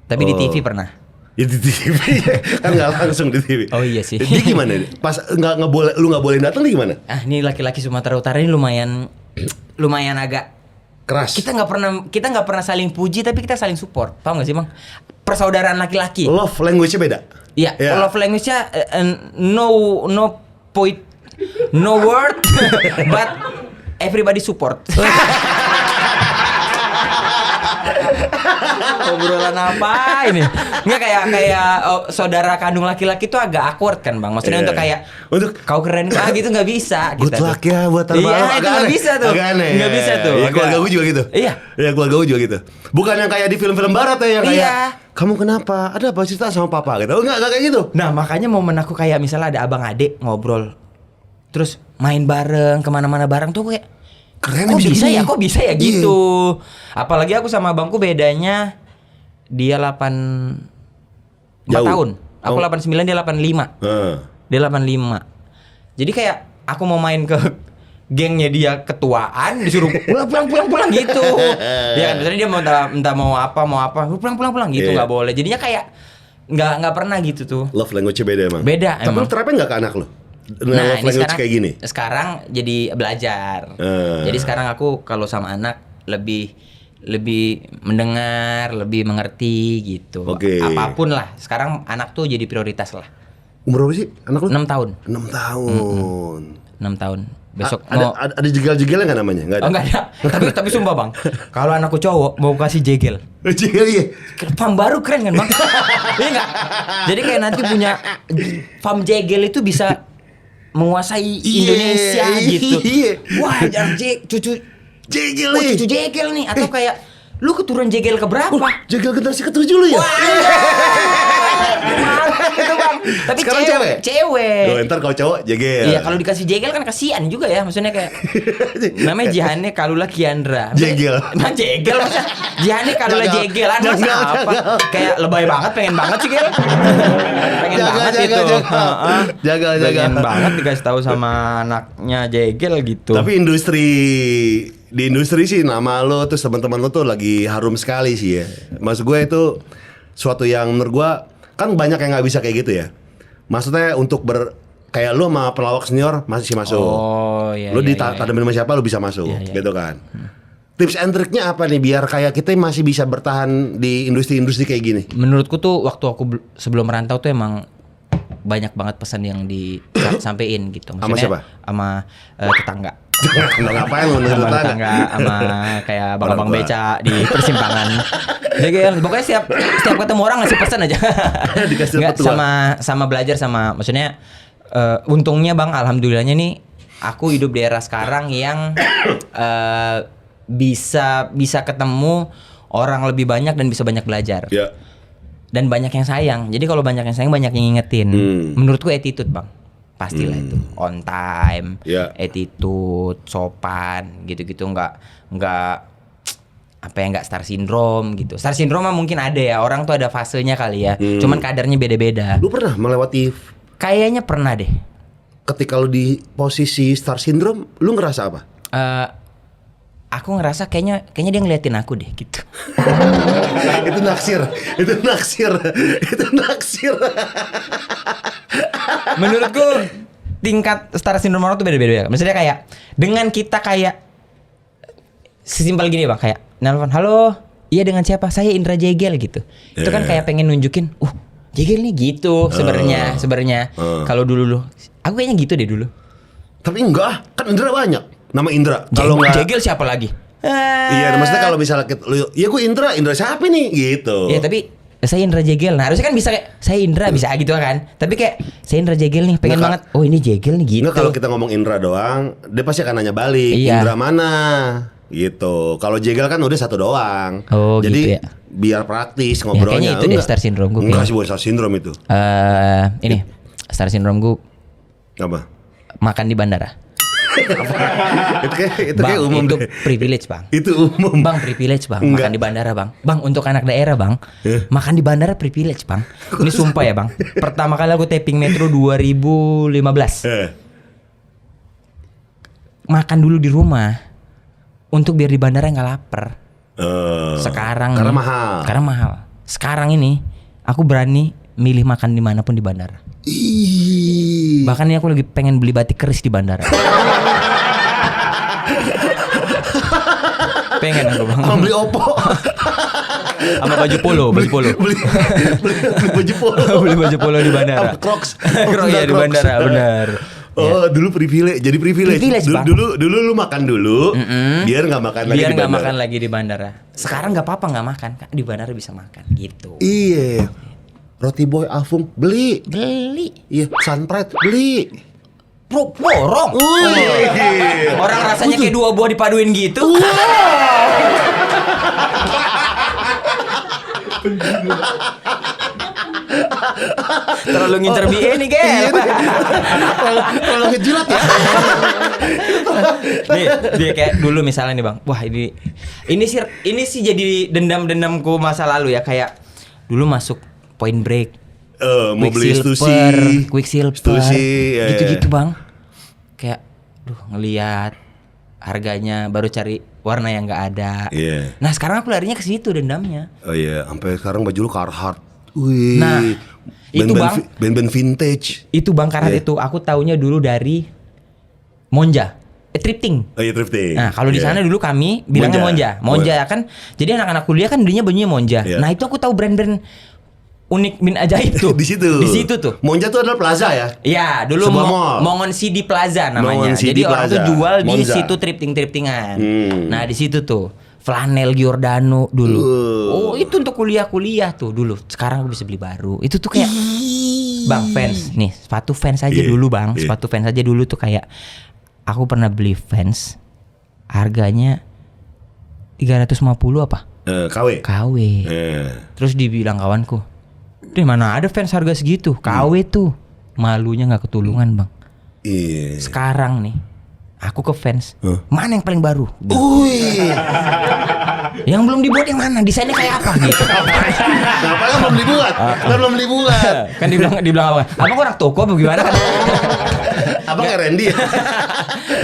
Tapi di Oh. TV pernah. Ya di TV kan nggak langsung di TV. Oh iya sih. Dia gimana? Pas nggak boleh, lu nggak boleh datang, dia gimana? Ini laki-laki Sumatera Utara ini lumayan agak Keras. kita nggak pernah saling puji tapi kita saling support. Paham nggak sih, Bang? Persaudaraan laki-laki. Love language-nya beda. Iya, Ya. love language-nya no point, no word, but everybody support. Obrolan apa ini? Nggak kayak saudara kandung laki-laki tuh agak awkward kan, Bang? Maksudnya Iya. untuk kayak kau keren gitu nggak bisa. Good kita luck tuh. ya buat Iya, malam. itu nggak bisa tuh. Agak aneh. Nggak bisa tuh. Iya, Agak- keluarga gue juga gitu. Iya. Ya, keluarga gue juga gitu. Bukan yang kayak di film-film barat ya, yang kayak Iya. kamu kenapa? Ada apa cerita sama papa gitu? Oh, enggak kayak gitu. Nah makanya momen aku kayak misalnya ada abang adik ngobrol, terus main bareng kemana-mana bareng tuh kayak Keren kok bisa gini. ya, kok bisa ya Iya. gitu. Apalagi aku sama abangku bedanya dia 4 Jauh. tahun. Aku Oh. 89, dia 85. Heeh. Dia 85. Jadi kayak aku mau main ke gengnya dia ketuaan disuruh pulang gitu. Ya kan misalnya dia mau entah mau apa lu pulang gitu Iya. nggak boleh. Jadinya kayak nggak pernah gitu tuh. Love language-nya beda emang. Beda Tapi emang. lu terapin nggak ke anak lu? Nah, Love ini language kayak gini. Sekarang jadi belajar. Jadi sekarang aku kalau sama anak lebih mendengar, lebih mengerti gitu. Oke. Apapun lah. Sekarang anak tuh jadi prioritas lah. Umur berapa sih anak lu? 6 tahun. 6 tahun. 6 tahun. Besok ada, mau ada jegel-jegelnya nggak namanya? Nggak ada. Oh enggak ada. tapi sumpah, Bang. Kalau anakku cowok mau kasih jegel. Jegel iya. Farm baru keren kan, Bang? Iya enggak? Jadi kayak nanti punya farm jegel itu bisa menguasai Indonesia gitu. Iya. Wah, cucu Jegel oh, nih. cucu jegel nih atau kayak lu keturunan jegel keberapa? Jegel generasi ke-7 lu ya? Wah, mantap itu, Bang. Tapi Sekarang cewek? Cewek. Loh, ntar kalau cowok jegel. Iya, kalau dikasih jegel kan kasihan juga ya, maksudnya kayak namanya Jihane Kalula Kiandra. Jegel. Emang jegel masa Jihane Kalula Jagal. jegel masa Jagal, apa? jagal. Kayak lebay banget, pengen banget sih Gel. Pengen banget itu. Heeh. Jagal. Pengen banget dikasih tahu sama anaknya jegel gitu. Tapi di industri sih nama lo terus teman-teman lo tuh lagi harum sekali sih ya. Maksud gue itu suatu yang menurut gue kan banyak yang nggak bisa kayak gitu ya. Maksudnya untuk kayak lo sama pelawak senior masih masuk. Oh iya. Lo iya, ditademin sama siapa lo bisa masuk, Iya, iya. gitu kan. Tips and triknya apa nih biar kayak kita masih bisa bertahan di industri-industri kayak gini? Menurutku tuh waktu aku sebelum merantau tuh emang banyak banget pesan yang disampaikan gitu. Sama siapa? Sama tetangga. Nggak ngapain lo menurut Sama tetangga? tetangga, sama kayak abang-abang Orang tua. beca di persimpangan. Jegel, pokoknya setiap ketemu orang ngasih pesan aja. Dikasih Nggak, petua. sama belajar sama maksudnya untungnya Bang, alhamdulillahnya nih aku hidup di era sekarang yang bisa ketemu orang lebih banyak dan bisa banyak belajar. Ya. Dan banyak yang sayang. Jadi kalau banyak yang sayang banyak yang ngingetin. Menurutku attitude, Bang. Pastilah itu. On time, Ya. attitude, sopan, gitu-gitu nggak apa ya, nggak star syndrome gitu. Star syndrome mah mungkin ada ya. Orang tuh ada fasenya kali ya. Cuman kadarnya beda-beda. Lu pernah melewati Kayaknya pernah deh. ketika lu di posisi star syndrome, lu ngerasa apa? Aku ngerasa kayaknya dia ngeliatin aku deh gitu. Itu naksir. Menurutku tingkat star syndrome orang tuh beda-beda. Maksudnya kayak dengan kita kayak sesimpel gini Bang, kayak nelpon, "Halo, iya dengan siapa? Saya Indra Jegel" gitu. Itu kan kayak pengen nunjukin, Jegel nih gitu sebenarnya. Kalau dulu aku kayaknya gitu deh dulu. Tapi enggak, kan Indra banyak. Nama Indra. Kalau enggak Jegel siapa lagi? Iya, maksudnya kalau misalnya ya gue Indra siapa nih gitu. Ya tapi saya Indra Jegel. Nah harusnya kan bisa kayak saya Indra bisa gitu kan. Tapi kayak saya Indra Jegel nih pengen Nggak, banget. Oh ini Jegel nih gitu. Enggak, kalau kita ngomong Indra doang, dia pasti akan nanya balik. Iya. Indra mana? Gitu. Kalau jegal kan udah satu doang. Oh, jadi gitu ya. biar praktis Ya, ngobrolnya. kayaknya itu deh star syndrome gue. Enggak sih bukan star syndrome itu. Ini star syndrome gue Apa? makan di bandara. itu Bang, kayak umum itu deh. privilege bang. Itu umum. Bang privilege bang, Enggak. makan di bandara bang. Bang untuk anak daerah bang, makan di bandara privilege bang. Ini sumpah ya bang. Pertama kali aku taping Metro 2015. Makan dulu di rumah, untuk biar di bandara nggak lapar. Sekarang karena nih, mahal. Karena mahal. Sekarang ini aku berani milih makan dimanapun di bandara. Ih. Bahkan ini aku lagi pengen beli batik keris di bandara. Pengen aku bang. Beli Oppo. Sama baju polo. beli baju polo. Beli baju polo di bandara. Sama Crocs. Crocs ya di Crocs. bandara, benar. Oh, dulu privilege. Jadi privilege. Privilege, Bang. Dulu lu makan dulu, biar nggak makan lagi Biar di nggak bandara. makan lagi di bandara. Sekarang nggak apa-apa nggak makan, Kak. Di bandara bisa makan gitu. Iya. Roti boy Afung beli. Beli. Iya, Sunpride beli. Borong. Orang rasanya kayak dua buah dipaduin gitu. Terlalu ngincer BA nih, Gel. Kalau ngejilat ya. Nih, dia kayak dulu misalnya nih, Bang. Wah, ini sih jadi dendam-dendamku masa lalu ya, kayak dulu masuk Point Break. Mau beli Quicksilver, Stussy, ya, gitu-gitu ya. Bang. Kayak, ngelihat harganya baru cari warna yang nggak ada. Iya. Nah sekarang aku larinya ke situ dendamnya. Oh iya, sampai sekarang baju lu Carhartt. Wih. Nah, itu, Bang. Band-band vintage. Itu Bang Karat Iya. itu aku taunya dulu dari Monja, thrifting. Oh iya, thrifting. Nah kalau di Iya. sana dulu kami bilangnya Monja kan. Jadi anak-anak kuliah kan belinya bajunya Monja. Iya. Nah itu aku tahu brand-brand unik bin ajaib tuh. Di situ. Di situ tuh. Monja tuh adalah plaza ya. Iya, dulu Sebuah mall. Mongon CD Plaza namanya. Mongon CD Jadi orang tuh Plaza. jual di Monza. situ thrifting-thriftingan. Hmm. Nah, di situ tuh flanel Giordano dulu. Oh, itu untuk kuliah-kuliah tuh dulu. Sekarang aku bisa beli baru. Itu tuh kayak Bang Vans. Nih, sepatu Vans aja Iya, dulu, Bang. iya. Sepatu Vans aja dulu tuh kayak aku pernah beli Vans harganya 350 apa? KW. KW. Terus dibilang kawanku, "Di mana ada Vans harga segitu? KW tuh." Malunya nggak ketulungan, Bang. Iya. Sekarang nih aku ke Vans, mana yang paling baru? Wih. Yang belum dibuat yang mana? Desainnya kayak apa gitu? Kenapa kan belum dibuat? Kan belum dibuat. Kan dibilang apa? Abang orang toko apa gimana kan? Abang kayak Randy ya?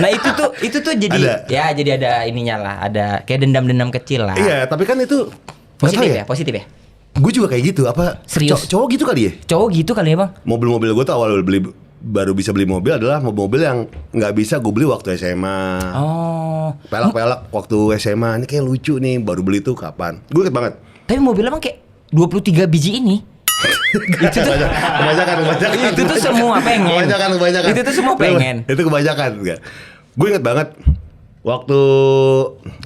Nah itu tuh jadi Ada. ya jadi ada ininya lah, ada kayak dendam-dendam kecil lah. Iya, tapi kan itu Positif nggak tahu ya, positif ya. Gue juga kayak gitu. Apa Serius? cowok gitu kali ya? Cowok gitu kali ya, Bang. Mobil-mobil gue tuh awal baru bisa beli mobil adalah mobil yang nggak bisa gue beli waktu SMA. Oh. Pelak-pelak waktu SMA. Ini kayak lucu nih, baru beli tuh kapan? Gue inget banget. Tapi mobilnya Bang kayak 23 biji ini. Kebanyakan. Itu tuh semua pengen. Kebanyakan. Itu tuh semua pengen. Itu kebanyakan. Gue inget banget. Waktu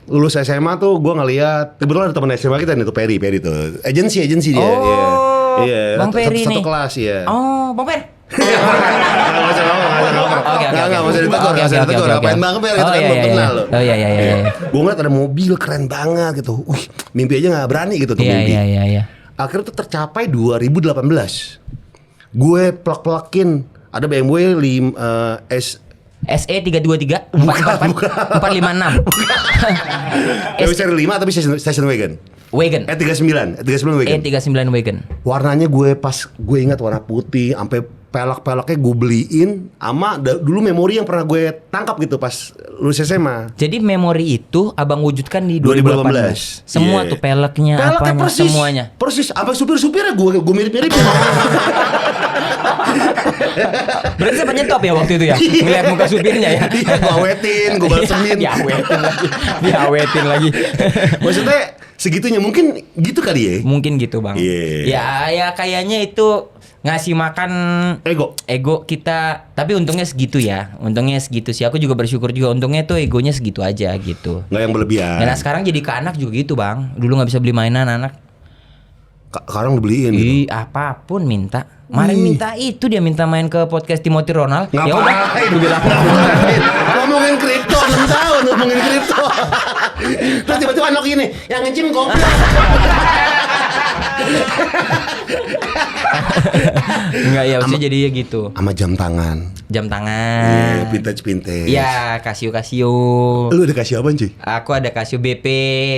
lulus SMA tuh gue ngeliat kebetulan ada teman SMA kita nih tuh Perry tuh agensi dia. Oh, Iya. Bang Perry satu nih. kelas ya. Oh, Bang Per. Nggak usah ditegur, nggak usah ditegur. Ngapain Bang Per? Kita kan belum kenal loh. Oh iya. Gue ngeliat ada mobil keren banget gitu. Wih, mimpi aja nggak berani gitu tuh mimpi. Iya. Akhirnya tuh tercapai 2018. Gue plak-plakin ada BMW SE 323 454 456. BMW seri 5 tapi station wagon. Wagon. 39 wagon. E39 wagon. Warnanya gue ingat warna putih, sampai pelak-pelaknya gue beliin sama dulu memori yang pernah gue tangkap gitu pas lulus SMA. Jadi memori itu abang wujudkan di 2018. Semua Iya. tuh peleknya, Pelaknya apanya, persis, semuanya. persis. Sampai supir-supirnya gue mirip-mirip. Berarti sempat nyetop ya waktu itu ya? Ngeliat muka supirnya ya? Iya, gue awetin, gue balsemin. Diawetin lagi. Maksudnya segitunya mungkin gitu kali ya. Mungkin gitu Bang. Iya. Ya kayaknya itu ngasih makan ego kita. Tapi untungnya segitu ya. Untungnya segitu sih. Aku juga bersyukur juga. Untungnya tuh egonya segitu aja gitu. Nggak yang berlebihan. Nah sekarang jadi ke anak juga gitu Bang. Dulu gak bisa beli mainan anak. Sekarang dibeliin gitu. Apapun minta. Kemarin minta itu dia minta main ke podcast Timothy Ronald. Ya udah, Ngapain? gue bilang Ngomongin kripto 6 tahun ngomongin kripto. Terus tiba-tiba anak gini, yang nge-gym goblok. enggak ya, maksudnya jadi gitu. Sama jam tangan. Jam tangan. Vintage. Iya, Casio. Lu udah kasih apaan cuy? Aku ada Casio BP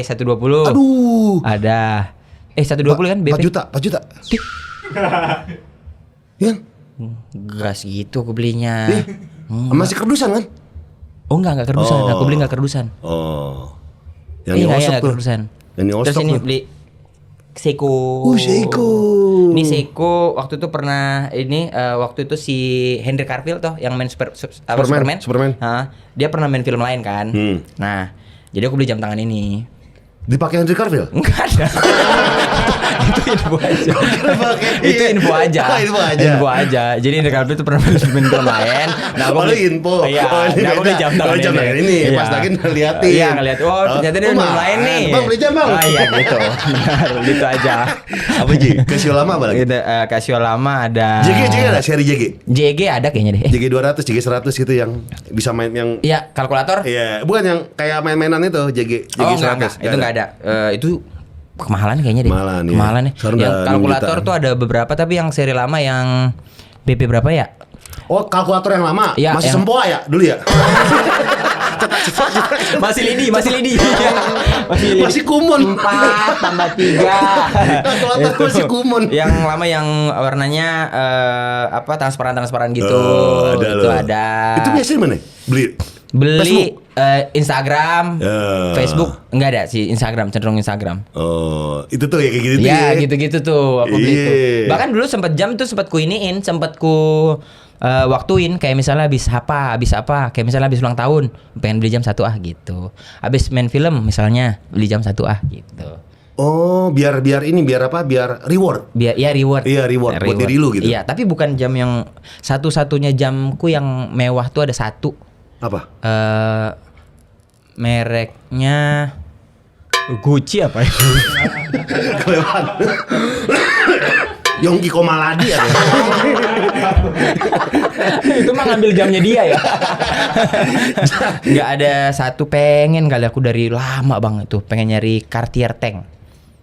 120. Aduh. Ada. 120 kan BP? 4 juta. Iya. Enggak segitu aku belinya. Masih kerdusan kan? Oh enggak kerdusan. Aku beli enggak kerdusan. Oh. Yang Iya, nyosok enggak tuh. kerdusan. Yang nyosok Terus ini tuh. beli Seiko. Seiko. Ini Seiko waktu itu pernah waktu itu si Henry Cavill toh yang main Superman. Dia pernah main film lain kan. Nah, jadi aku beli jam tangan ini. Dipakai Henry Cavill? Enggak ada. Itu info aja. Itu info aja. Info aja. Jadi Henry Cavill itu pernah main film lain. Nah, aku beli info. Iya. Nah, aku beli jam tangan ini. Iya. Pas lagi ngeliatin. Iya, ngeliat. Oh, ternyata dia film lain nih. Bang, beli jam bang. Oh iya gitu. Benar, gitu aja. Apa Ji? Casio lama apa lagi? Gitu, Casio lama ada. JG ada seri JG. JG ada kayaknya deh. JG 200, JG 100 gitu yang bisa main yang. Iya, kalkulator. Iya, bukan yang kayak main-mainan itu JG 100. Itu enggak ada. Itu kemahalan kayaknya deh. Kemahalan ya. Yang kalkulator tuh ada beberapa, tapi yang seri lama yang BP berapa ya? Oh, kalkulator yang lama. Ya, masih yang... sempoa ya dulu ya? masih lidi. Masih kumun. 4 tambah 3. Kalkulator masih kumun. Yang lama yang warnanya transparan gitu. Ada itu ada. Itu biasanya mana? Beli Instagram, Facebook enggak ada sih. Cenderung Instagram. Oh, itu tuh ya kayak gitu ya. Gitu-gitu tuh aku beli itu. Iya. Bahkan dulu sempat ku waktuin kayak misalnya habis apa, kayak misalnya habis ulang tahun pengen beli jam 1 gitu. Habis main film misalnya beli jam 1 gitu. Oh, biar apa? Biar reward. Reward. Iya, reward buat diri lu gitu. Iya, tapi bukan jam yang satu-satunya jamku yang mewah tuh ada satu. Apa? Mereknya Gucci apa ya? Kelewat. Yongki Komaladi ya. Itu mah ngambil jamnya dia ya. Nggak ada satu, pengen kali aku dari lama bang itu pengen nyari Cartier Tank.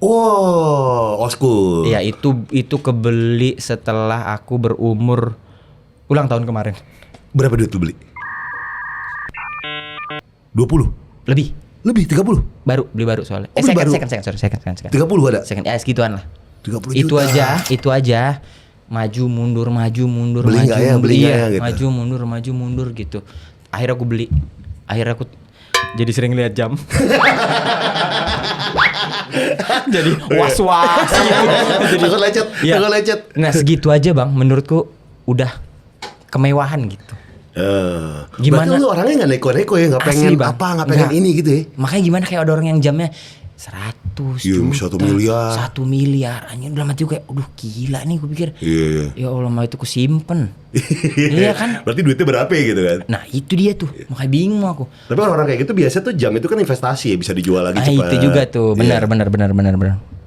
Oh, old school. Iya, itu kebeli setelah aku berumur ulang tahun kemarin. Berapa duit lu beli? 20? Lebih 30? beli baru soalnya. Second. 30 ada? Second, ya segituan lah. 30 Itu juta. aja. Maju mundur, Beli nggak ya, beli nggak ya, gitu. maju mundur gitu. Akhirnya aku beli. Akhirnya aku jadi sering lihat jam. Jadi was-was gitu. Takut lecet, Iya. takut lecet. Nah, segitu aja bang, menurutku udah kemewahan gitu. Gimana? Berarti lu orangnya nggak neko-neko ya, nggak pengen Asli, Bang. apa, nggak pengen Nggak. ini gitu ya? Makanya gimana kayak ada orang yang jamnya 100 Iya, juta, 1 miliar. 1 miliar. Anjir dalam hati gue kayak, aduh gila nih gue pikir. Iya. Ya Allah, mah itu ku simpen. Iya kan? Berarti duitnya berapa ya gitu kan? Nah itu dia tuh, makanya bingung aku. Tapi orang-orang kayak gitu biasa tuh jam itu kan investasi ya, bisa dijual lagi Nah cepat. itu juga tuh, benar.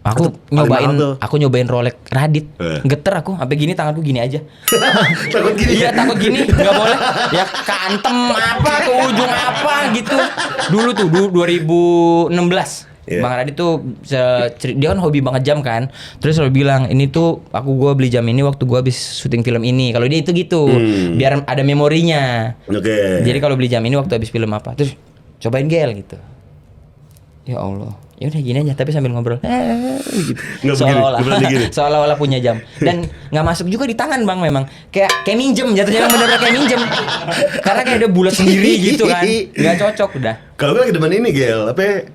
Aku paling mahal tuh. nyobain Rolex Radit, geter aku, sampai gini tanganku gini aja. Takut gini. Iya takut gini, nggak boleh. Ya keantem apa, ke ujung apa gitu. Dulu tuh 2016. Yeah. Bang Radit tuh dia kan hobi banget jam kan. Terus selalu bilang, ini tuh gua beli jam ini waktu gua habis syuting film ini. Kalau dia itu gitu, biar ada memorinya. Oke. Jadi kalau beli jam ini waktu habis film apa, terus cobain gel gitu. Ya Allah, ya udah gini aja, tapi sambil ngobrol. Gitu. Seolah-olah punya jam, dan nggak masuk juga di tangan bang, memang kayak minjem jatuhnya, bener-bener kayak minjem. Karena kayak ada bulat sendiri gitu kan, nggak cocok udah. Kalau gue lagi demen ini Gel, apa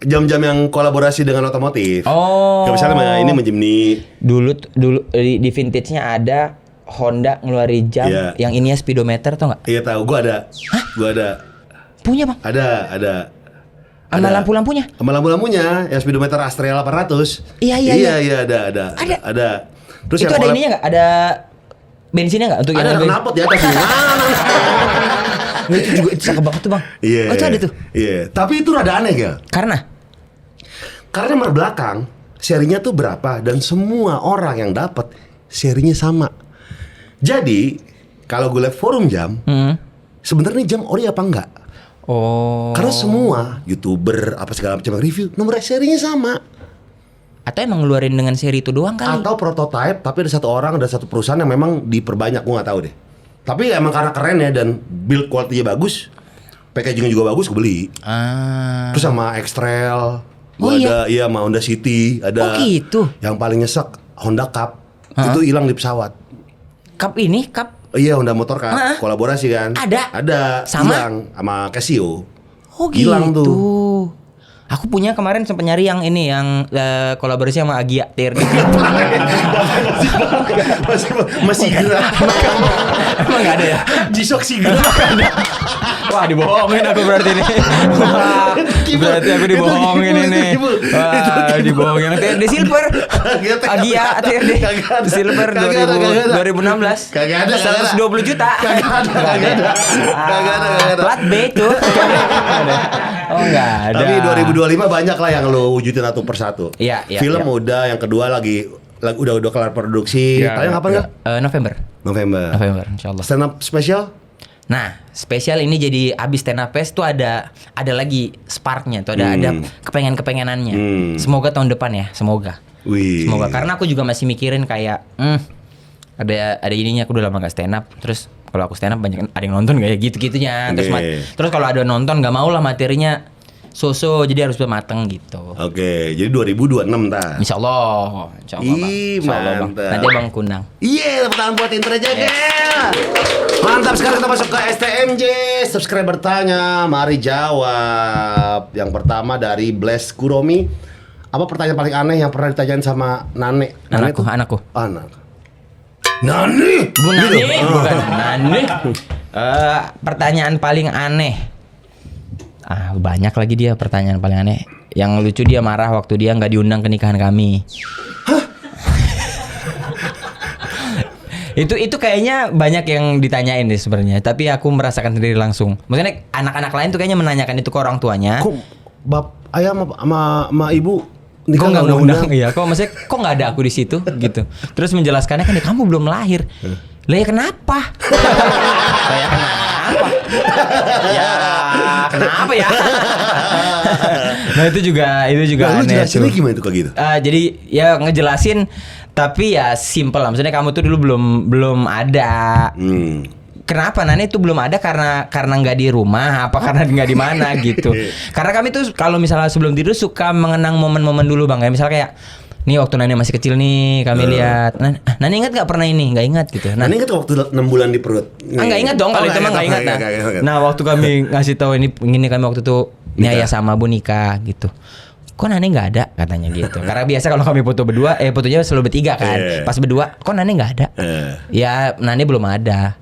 jam-jam yang kolaborasi dengan otomotif. Oh. Kayak misalnya ini Gemini. Dulu di vintage-nya ada Honda ngeluarin jam yang ininya speedometer, tau nggak? Iya tahu, gue ada. Gue ada. Punya bang? Ada. Sama lampu-lampunya? Sama lampu-lampunya, yang speedometer Astrea 800. Iya, ada. Terus itu yang ada ininya nggak? Ada bensinnya nggak untuk ada knalpot di atas nih. Itu juga cakep banget tuh bang. Iya. Oh itu ada tuh. Iya. Tapi itu rada aneh ya. Karena Karena nomor belakang serinya tuh berapa dan semua orang yang dapat serinya sama. Jadi kalau gue liat forum jam, sebenarnya jam ori apa enggak? Oh. Karena semua YouTuber apa segala macam review nomor serinya sama. Atau emang ngeluarin dengan seri itu doang kali? Atau prototype tapi ada satu orang, ada satu perusahaan yang memang diperbanyak, gue nggak tahu deh. Tapi emang karena keren ya dan build quality-nya bagus, packaging juga bagus, gue beli. Terus sama X-Trail, ada iya sama Honda City, ada. Oh gitu. Yang paling nyesek Honda Cup, itu hilang di pesawat. Cup ini, cup? Iya, Honda Motor Cup, kolaborasi kan? Ada. Sama? Hilang sama Casio. Oh hilang gitu. tuh. Aku punya kemarin sempat nyari yang ini, yang kolaborasi sama Agia TRD. masih gerak. Emang nggak ada ya? G-Shock sih gerak. Wah, dibohongin aku berarti nih. Wah, berarti aku dibohongin ini. Wah, dibohongin. TRD Silver. Agia TRD Silver 2016. Kagak ada. 120 juta. Kagak ada. Plat B itu. Oh, enggak ada. Tapi 2025 banyak lah yang lo wujudin satu persatu. Iya. Film udah, yang kedua lagi udah kelar produksi. Tayang kapan nggak? November, insyaallah. Stand up special? Nah, spesial ini jadi abis stand up fest tuh ada lagi sparknya tuh, ada kepengenannya. Semoga tahun depan ya, semoga. Wih. Semoga, karena aku juga masih mikirin kayak ada ininya, aku udah lama gak stand up. Terus kalau aku stand up banyak ada yang nonton gak ya, gitu-gitunya. Terus kalau ada nonton gak mau lah materinya so-so, jadi harus mateng gitu. Oke, jadi 2026 tar. Insyaallah Bang. Nanti Bang Kunang. Iya, tepuk tangan buat Indra Jagel. Mantap, sekarang kita masuk ke STMJ. Subscriber tanya, mari jawab. Yang pertama dari Bless Kuromi. Apa pertanyaan paling aneh yang pernah ditanyain sama Nane? Anakku. Anak. Nane? Bu Nane, bukan Nane. Pertanyaan paling aneh. Banyak lagi dia pertanyaan paling aneh. Yang lucu dia marah waktu dia nggak diundang ke nikahan kami. Itu kayaknya banyak yang ditanyain deh sebenarnya. Tapi aku merasakan sendiri langsung. Maksudnya anak-anak lain tuh kayaknya menanyakan itu ke orang tuanya. Kok ayah sama ibu kok nggak undang? Iya, kok maksudnya kok nggak ada aku di situ gitu. Terus menjelaskannya kan, kamu belum lahir. Lah ya kenapa? Kayak kenapa? Ya kenapa ya? Nah itu juga nah, aneh. Lu gimana tuh kayak gitu? Jadi ya ngejelasin, tapi ya simple lah. Maksudnya kamu tuh dulu belum ada. Kenapa Nani itu belum ada karena nggak di rumah apa karena nggak di mana gitu. Karena kami tuh kalau misalnya sebelum tidur suka mengenang momen-momen dulu Bang. Misal kayak nih waktu Nani masih kecil nih kami lihat. Nani ingat nggak pernah ini? Nggak ingat gitu. Nani ingat waktu 6 bulan di perut? Nggak ingat dong kalau itu mah nggak ingat. Nah waktu kami ngasih tahu ini kami waktu itu Nyaya sama Bu nikah gitu. Kok Nani nggak ada katanya gitu. Karena biasa kalau kami foto berdua, fotonya selalu bertiga kan. Pas berdua, kok Nani nggak ada? Ya Nani belum ada.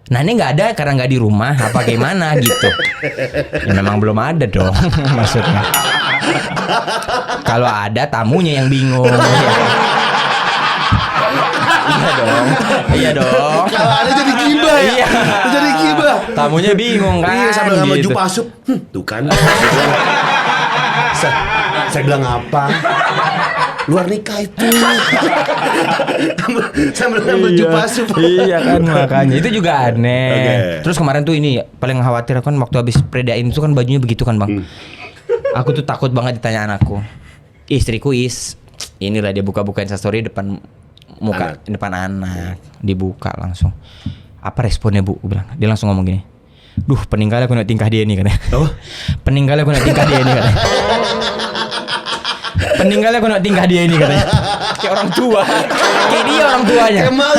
Nani nggak ada karena nggak di rumah apa gimana gitu. Ya memang belum ada dong maksudnya. Kalau ada tamunya yang bingung. Iya dong. Kalau ada jadi gibah ya. Iya. Jadi gibah. Tamunya bingung kan. Iya, sambil gitu. maju pasup. Tuh kan. Saya bilang apa? Luar nikah itu. Sambil ngambil jupasup. Iya kan makanya itu juga aneh. Terus kemarin tuh ini paling khawatir kan waktu habis predain itu kan bajunya begitu kan Bang. Aku tuh takut banget ditanya anakku. Istriku inilah dia buka-bukain story depan muka depan anak, dibuka langsung. Apa responnya Bu? Gue bilang. Dia langsung ngomong gini. Duh, pening kali aku nak tingkah dia nih katanya. Oh? Pening kali aku nak tingkah dia nih katanya. Pening kali aku nak tingkah dia ini katanya. Kayak orang tua. Kayak dia orang tuanya. Kemal.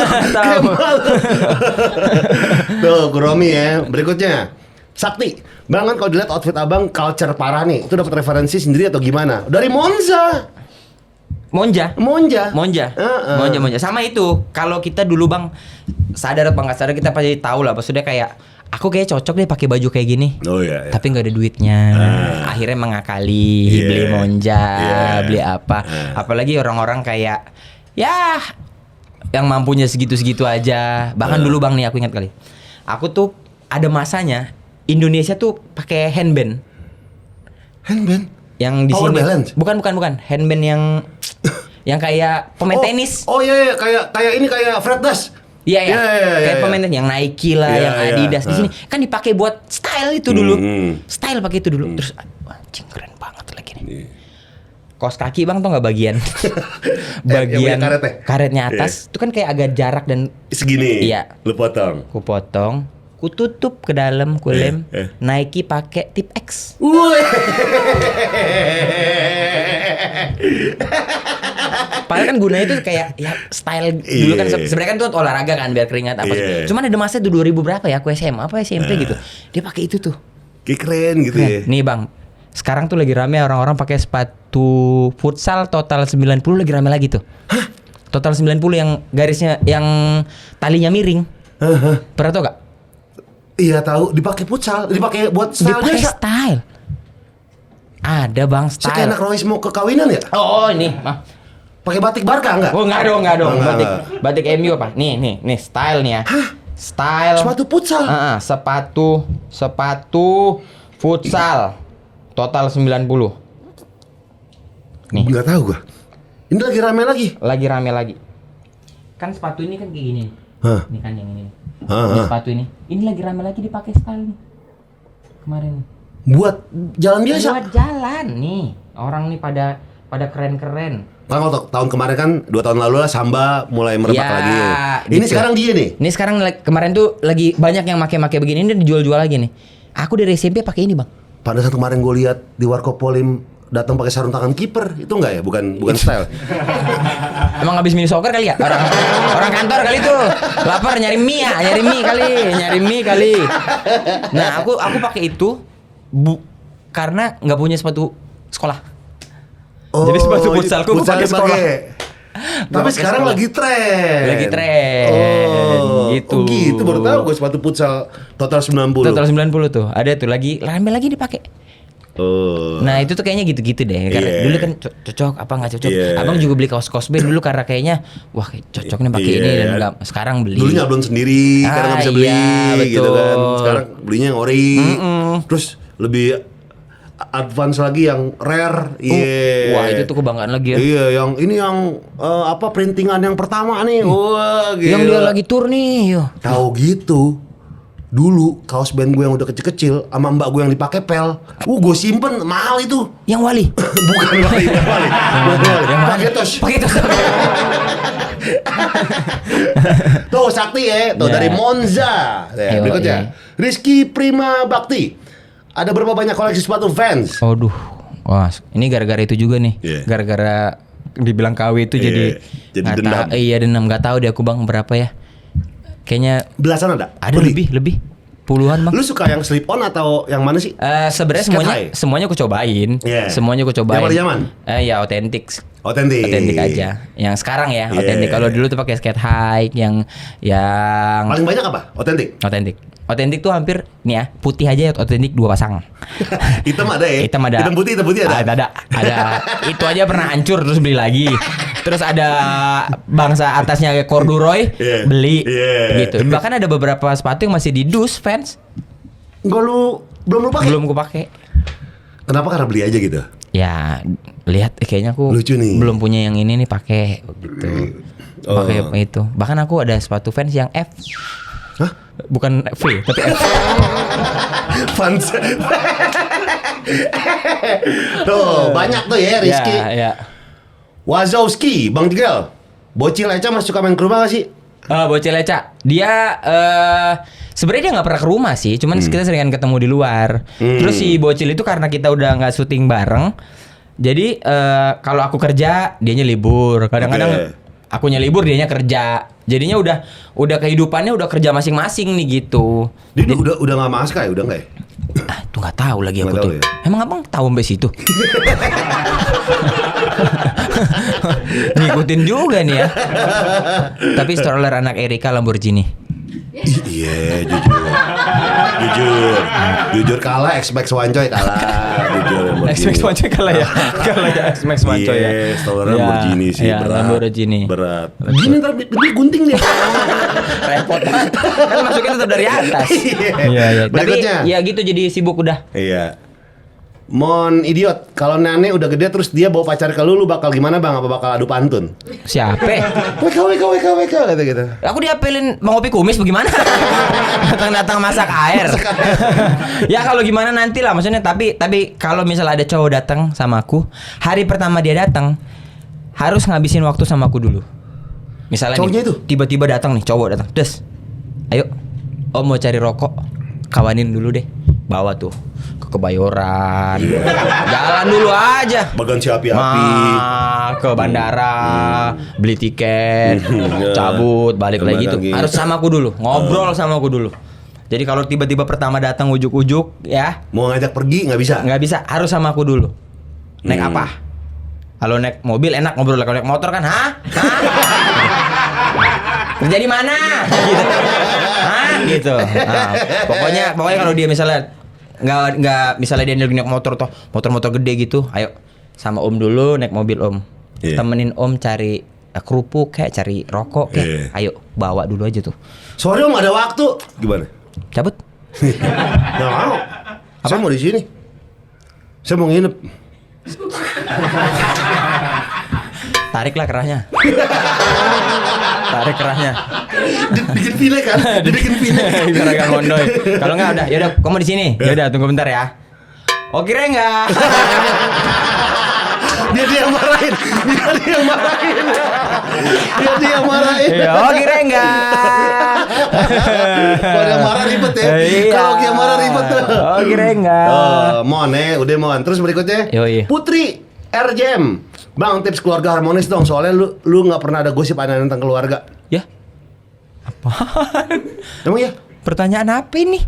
Tuh, Kuromi ya. Berikutnya. Sakti. Bang kan kalau dilihat outfit abang culture parah nih. Itu dapat referensi sendiri atau gimana? Dari Monza. Monja. Sama itu. Kalau kita dulu Bang sadar apa nggak sadar kita pasti tahu lah. Maksudnya kayak aku kayak cocok deh pakai baju kayak gini. Oh iya. Tapi nggak ada duitnya. Akhirnya mengakali beli Monja, beli apa. Apalagi orang-orang kayak ya yang mampunya segitu-segitu aja. Bahkan dulu Bang nih aku ingat kali. Aku tuh ada masanya Indonesia tuh pakai handband. Handband? Yang di Power sini. balance? Bukan. Handband yang Yang kayak pemain tenis. Oh iya, kayak Fred Durst. Iya. Kayak pemain tenis yang Nike lah, yang Adidas. Di sini kan dipakai buat style itu dulu. Style pakai itu dulu. Terus anjing keren banget lagi nih. Kaos kaki Bang tuh nggak bagian yang karetnya atas itu kan kayak agak jarak dan segini. Iya. Lu potong. Ku potong, ku tutup ke dalam, ku lem. Nike pakai tip X. Padahal kan gunanya itu kayak ya style dulu kan sebenarnya kan tuh olahraga kan biar keringat apa. Cuman ada masa itu 2000 berapa ya aku SMA apa SMP gitu. Dia pakai itu tuh. Kayak keren gitu ya. Nih Bang, sekarang tuh lagi rame orang-orang pakai sepatu futsal total 90 lagi rame lagi tuh. Hah? Total 90 yang garisnya yang talinya miring. Pernah tau gak? Iya tahu, dipakai futsal, dipakai buat style dipakai biasa. Style. Ada Bang style. Kayak anak Royce mau ke kawinan ya? Oh ini, mah. Pakai batik Barca enggak? Oh enggak dong. Enggak. Batik MU apa? Nih style nih ya. Hah? Style. Sepatu futsal. Sepatu futsal. Total 90. Nih. Enggak tahu gua. Ini lagi rame lagi. Kan sepatu ini kan kayak gini. Ini kan yang ini. Ini sepatu ini. Ini lagi rame lagi dipakai style nih. Kemarin. Buat jalan biasa. Buat jalan nih. Orang nih pada keren-keren. Kan kalau tahun kemarin kan 2 tahun lalu lah Samba mulai merebak ya, lagi. Gitu. Ini sekarang dia nih. Ini sekarang kemarin tuh lagi banyak yang make begini, ini dijual-jual lagi nih. Aku dari SMP pakai ini Bang. Pada saat kemarin gue lihat di Warkop Polim datang pakai sarung tangan kiper, itu enggak ya? Bukan style. Emang habis mini soccer kali ya? Orang kantor kali tuh. Lapar nyari mie kali. Nah, aku pakai itu karena nggak punya sepatu sekolah. Jadi sepatu futsalku pakai sekolah. Tapi sekarang lagi tren. Gitu. Oh gitu, baru tahu gue sepatu futsal total 90. Total 90 tuh. Ada tuh lagi rame lagi dipakai. Oh. Nah itu tuh kayaknya gitu-gitu deh. Karena dulu kan cocok apa nggak cocok. Abang juga beli kaos band dulu karena kayaknya wah cocok nih pakai ini dan enggak. Sekarang beli. Dulu nyablon sendiri karena nggak bisa beli gitu kan. Sekarang belinya yang ori. Terus lebih advance lagi yang rare. Wah itu tuh kebanggaan lagi ya. Iya, yang printingan yang pertama nih. Wah, gila. Yang dia lagi tur nih. Tahu gitu. Dulu kaos band gue yang udah kecil-kecil sama mbak gue yang dipakai pel. Gue simpen mahal itu. Yang Wali. Bukan Wali. Pakai tos. Tuh Sakti ya, tuh dari Monza. Berikutnya. Rizky Prima Bakti. Ada berapa banyak koleksi sepatu Vans? Waduh. Wah, ini gara-gara itu juga nih. Gara-gara dibilang KW itu jadi dendam. Iya, dendam. Enggak tahu deh aku Bang berapa ya. Kayaknya belasan ada? Ada lebih. Puluhan Bang. Lu suka yang slip on atau yang mana sih? Sebenarnya semuanya aku cobain. Semuanya aku cobain. Yang pada zaman? Ya otentik. Otentik aja. Yang sekarang ya otentik. Kalau dulu tuh pakai skate high yang paling banyak apa? Otentik tuh hampir nih ya, putih aja otentik 2 pasang. Hitam ada ya? Hitam ada. Hitam putih ada. Ada. Itu aja pernah hancur terus beli lagi. Terus ada bangsa atasnya kayak corduroy, beli gitu. Bahkan ada beberapa sepatu yang masih di dus Vans. Belum lu pakai? Belum aku pakai. Kenapa? Karena beli aja gitu. Ya, lihat kayaknya aku lucu nih. Belum punya yang ini nih pakai gitu. Pakai itu. Bahkan aku ada sepatu Vans yang F. Hah? Bukan V, tapi F. Fans. Tuh, banyak tuh ya Rizky. Ya. Wazowski, Bang Tigel. Bocil Eca masih suka main ke rumah gak sih? Bocil Eca. Dia sebenarnya dia nggak pernah ke rumah sih, cuman kita seringan ketemu di luar. Terus si Bocil itu karena kita udah nggak syuting bareng, jadi kalau aku kerja, dianya libur. Kadang-kadang akunya libur, dianya kerja. Jadinya udah kehidupannya udah kerja masing-masing nih gitu. Dia udah nggak masker ya, udah nggak ya? Tuh nggak tahu lagi aku tahu tuh. Ya? Emang abang tahu sampai situ? Ngikutin juga nih ya. Tapi stroller anak Erika Lamborghini. Iya, jujur kalah X-Max Wancoy kalah. X-Max Wancoy kalah ya. X-Max Wancoy ya. Iya, stroller Lamborghini sih berat. Gini ntar dia gunting dia. Repot banget. Kan masuknya tetap dari atas. Iya. Tapi ya gitu jadi sibuk udah. Iya. Mon idiot, kalau Nane udah gede terus dia bawa pacar ke lu bakal gimana bang? Apa bakal adu pantun? Siapa? WK kata gitu. Aku diapelin mau ngopi kumis bagaimana? Datang-datang masak air. Ya kalau gimana nanti lah maksudnya tapi kalau misalnya ada cowok datang sama aku, hari pertama dia datang harus ngabisin waktu sama aku dulu. Misalnya Cowoknya nih, itu? tiba-tiba datang nih cowok datang. Des. Ayo. Om mau cari rokok. Kawanin dulu deh. Bawa tuh ke Kebayoran. Jalan dulu aja. Bagansi api-api. Ke bandara, beli tiket, cabut, balik lagi gitu. Harus sama aku dulu, ngobrol sama aku dulu. Jadi kalau tiba-tiba pertama datang ujuk-ujuk ya, Mau ngajak pergi nggak bisa? nggak bisa, harus sama aku dulu. Naik apa? Kalau naik mobil enak ngobrol, kalau naik motor kan, hah? Kerja di mana? Gitu. Hah? Gitu. Nah, pokoknya kalau dia misalnya nggak misalnya dia naik motor toh, motor gede gitu, ayo sama om dulu naik mobil om. Iya. Temenin om cari kerupuk kayak cari rokok kayak. Iya. Ayo bawa dulu aja tuh. Sorry om ada waktu. Gimana? Cabut. Nggak mau. Saya mau di sini. Saya mau nginep. Tariklah kerahnya. Tarik kerahnya. Bikin pile kan? Bikin pile. Biar agak ngondoy. Kalau enggak udah, yaudah kamu di sini. Yaudah tunggu bentar ya. Oh kira enggak? Dia yang marahin. Dia yang marahin. Iya, oh kira enggak? Kalau yang marah ribet ya. Iya. Kalau yang marah ribet tuh. Oh kira enggak? Mon udah Mon. Terus berikutnya Yoi. Putri RJM. Bang tips keluarga harmonis dong. Soalnya lu nggak pernah ada gosip aneh tentang keluarga. Ya? Apaan? Emang ya? Pertanyaan apa ini?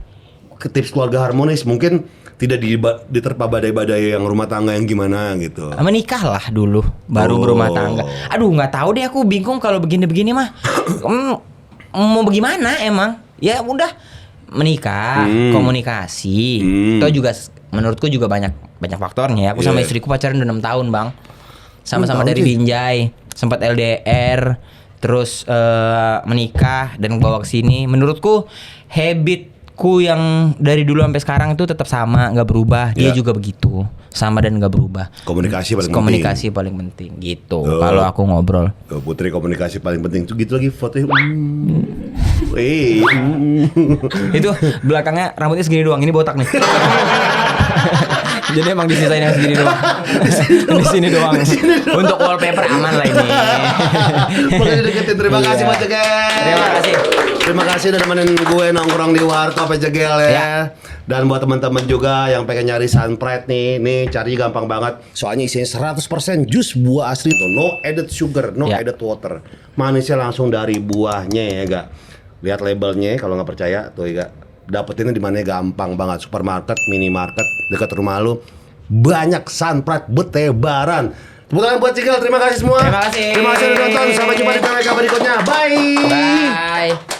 Tips keluarga harmonis mungkin tidak diterpa badai-badai yang rumah tangga yang gimana gitu. Menikah lah dulu, baru berumah tangga. Aduh nggak tahu deh, aku bingung kalau begini-begini mah. Mau bagaimana emang? Ya udah menikah, komunikasi. Itu juga menurutku juga banyak faktornya. Aku sama istriku pacaran udah 6 tahun bang. Sama-sama 6 tahun dari sih. Binjai, sempat LDR, terus menikah dan bawa ke sini. Menurutku habitku yang dari dulu sampai sekarang itu tetap sama, nggak berubah. Dia juga begitu, sama dan nggak berubah. Komunikasi paling Komunikasi paling penting gitu. Oh. Kalau aku ngobrol. Tuh, Putri komunikasi paling penting. Tuh gitu lagi fotonya. Itu belakangnya rambutnya segini doang, ini botak nih. Jadi emang disisain yang segini doang. Di sini doang. Untuk wallpaper aman lah ini. Boleh dideketin. Terima kasih Iya. Pak Jegel. Terima kasih. Terima kasih udah nemenin gue nongkrong di Warkop Pak Jegel ya. Ya. Dan buat teman-teman juga yang pengen nyari Sunpride nih carinya gampang banget. Soalnya isinya 100% jus buah asli tuh, no added sugar, no Ya. added water. Manisnya langsung dari buahnya ya, Ga. Lihat labelnya kalau nggak percaya tuh ya, Ga. Dapetinnya di mana gampang banget, supermarket, minimarket dekat rumah lu. Banyak Sunpride bertebaran. Tepuk tangan buat Jegel, terima kasih semua. Terima kasih. Terima kasih udah nonton. Sampai jumpa di PWK berikutnya. Bye. Bye.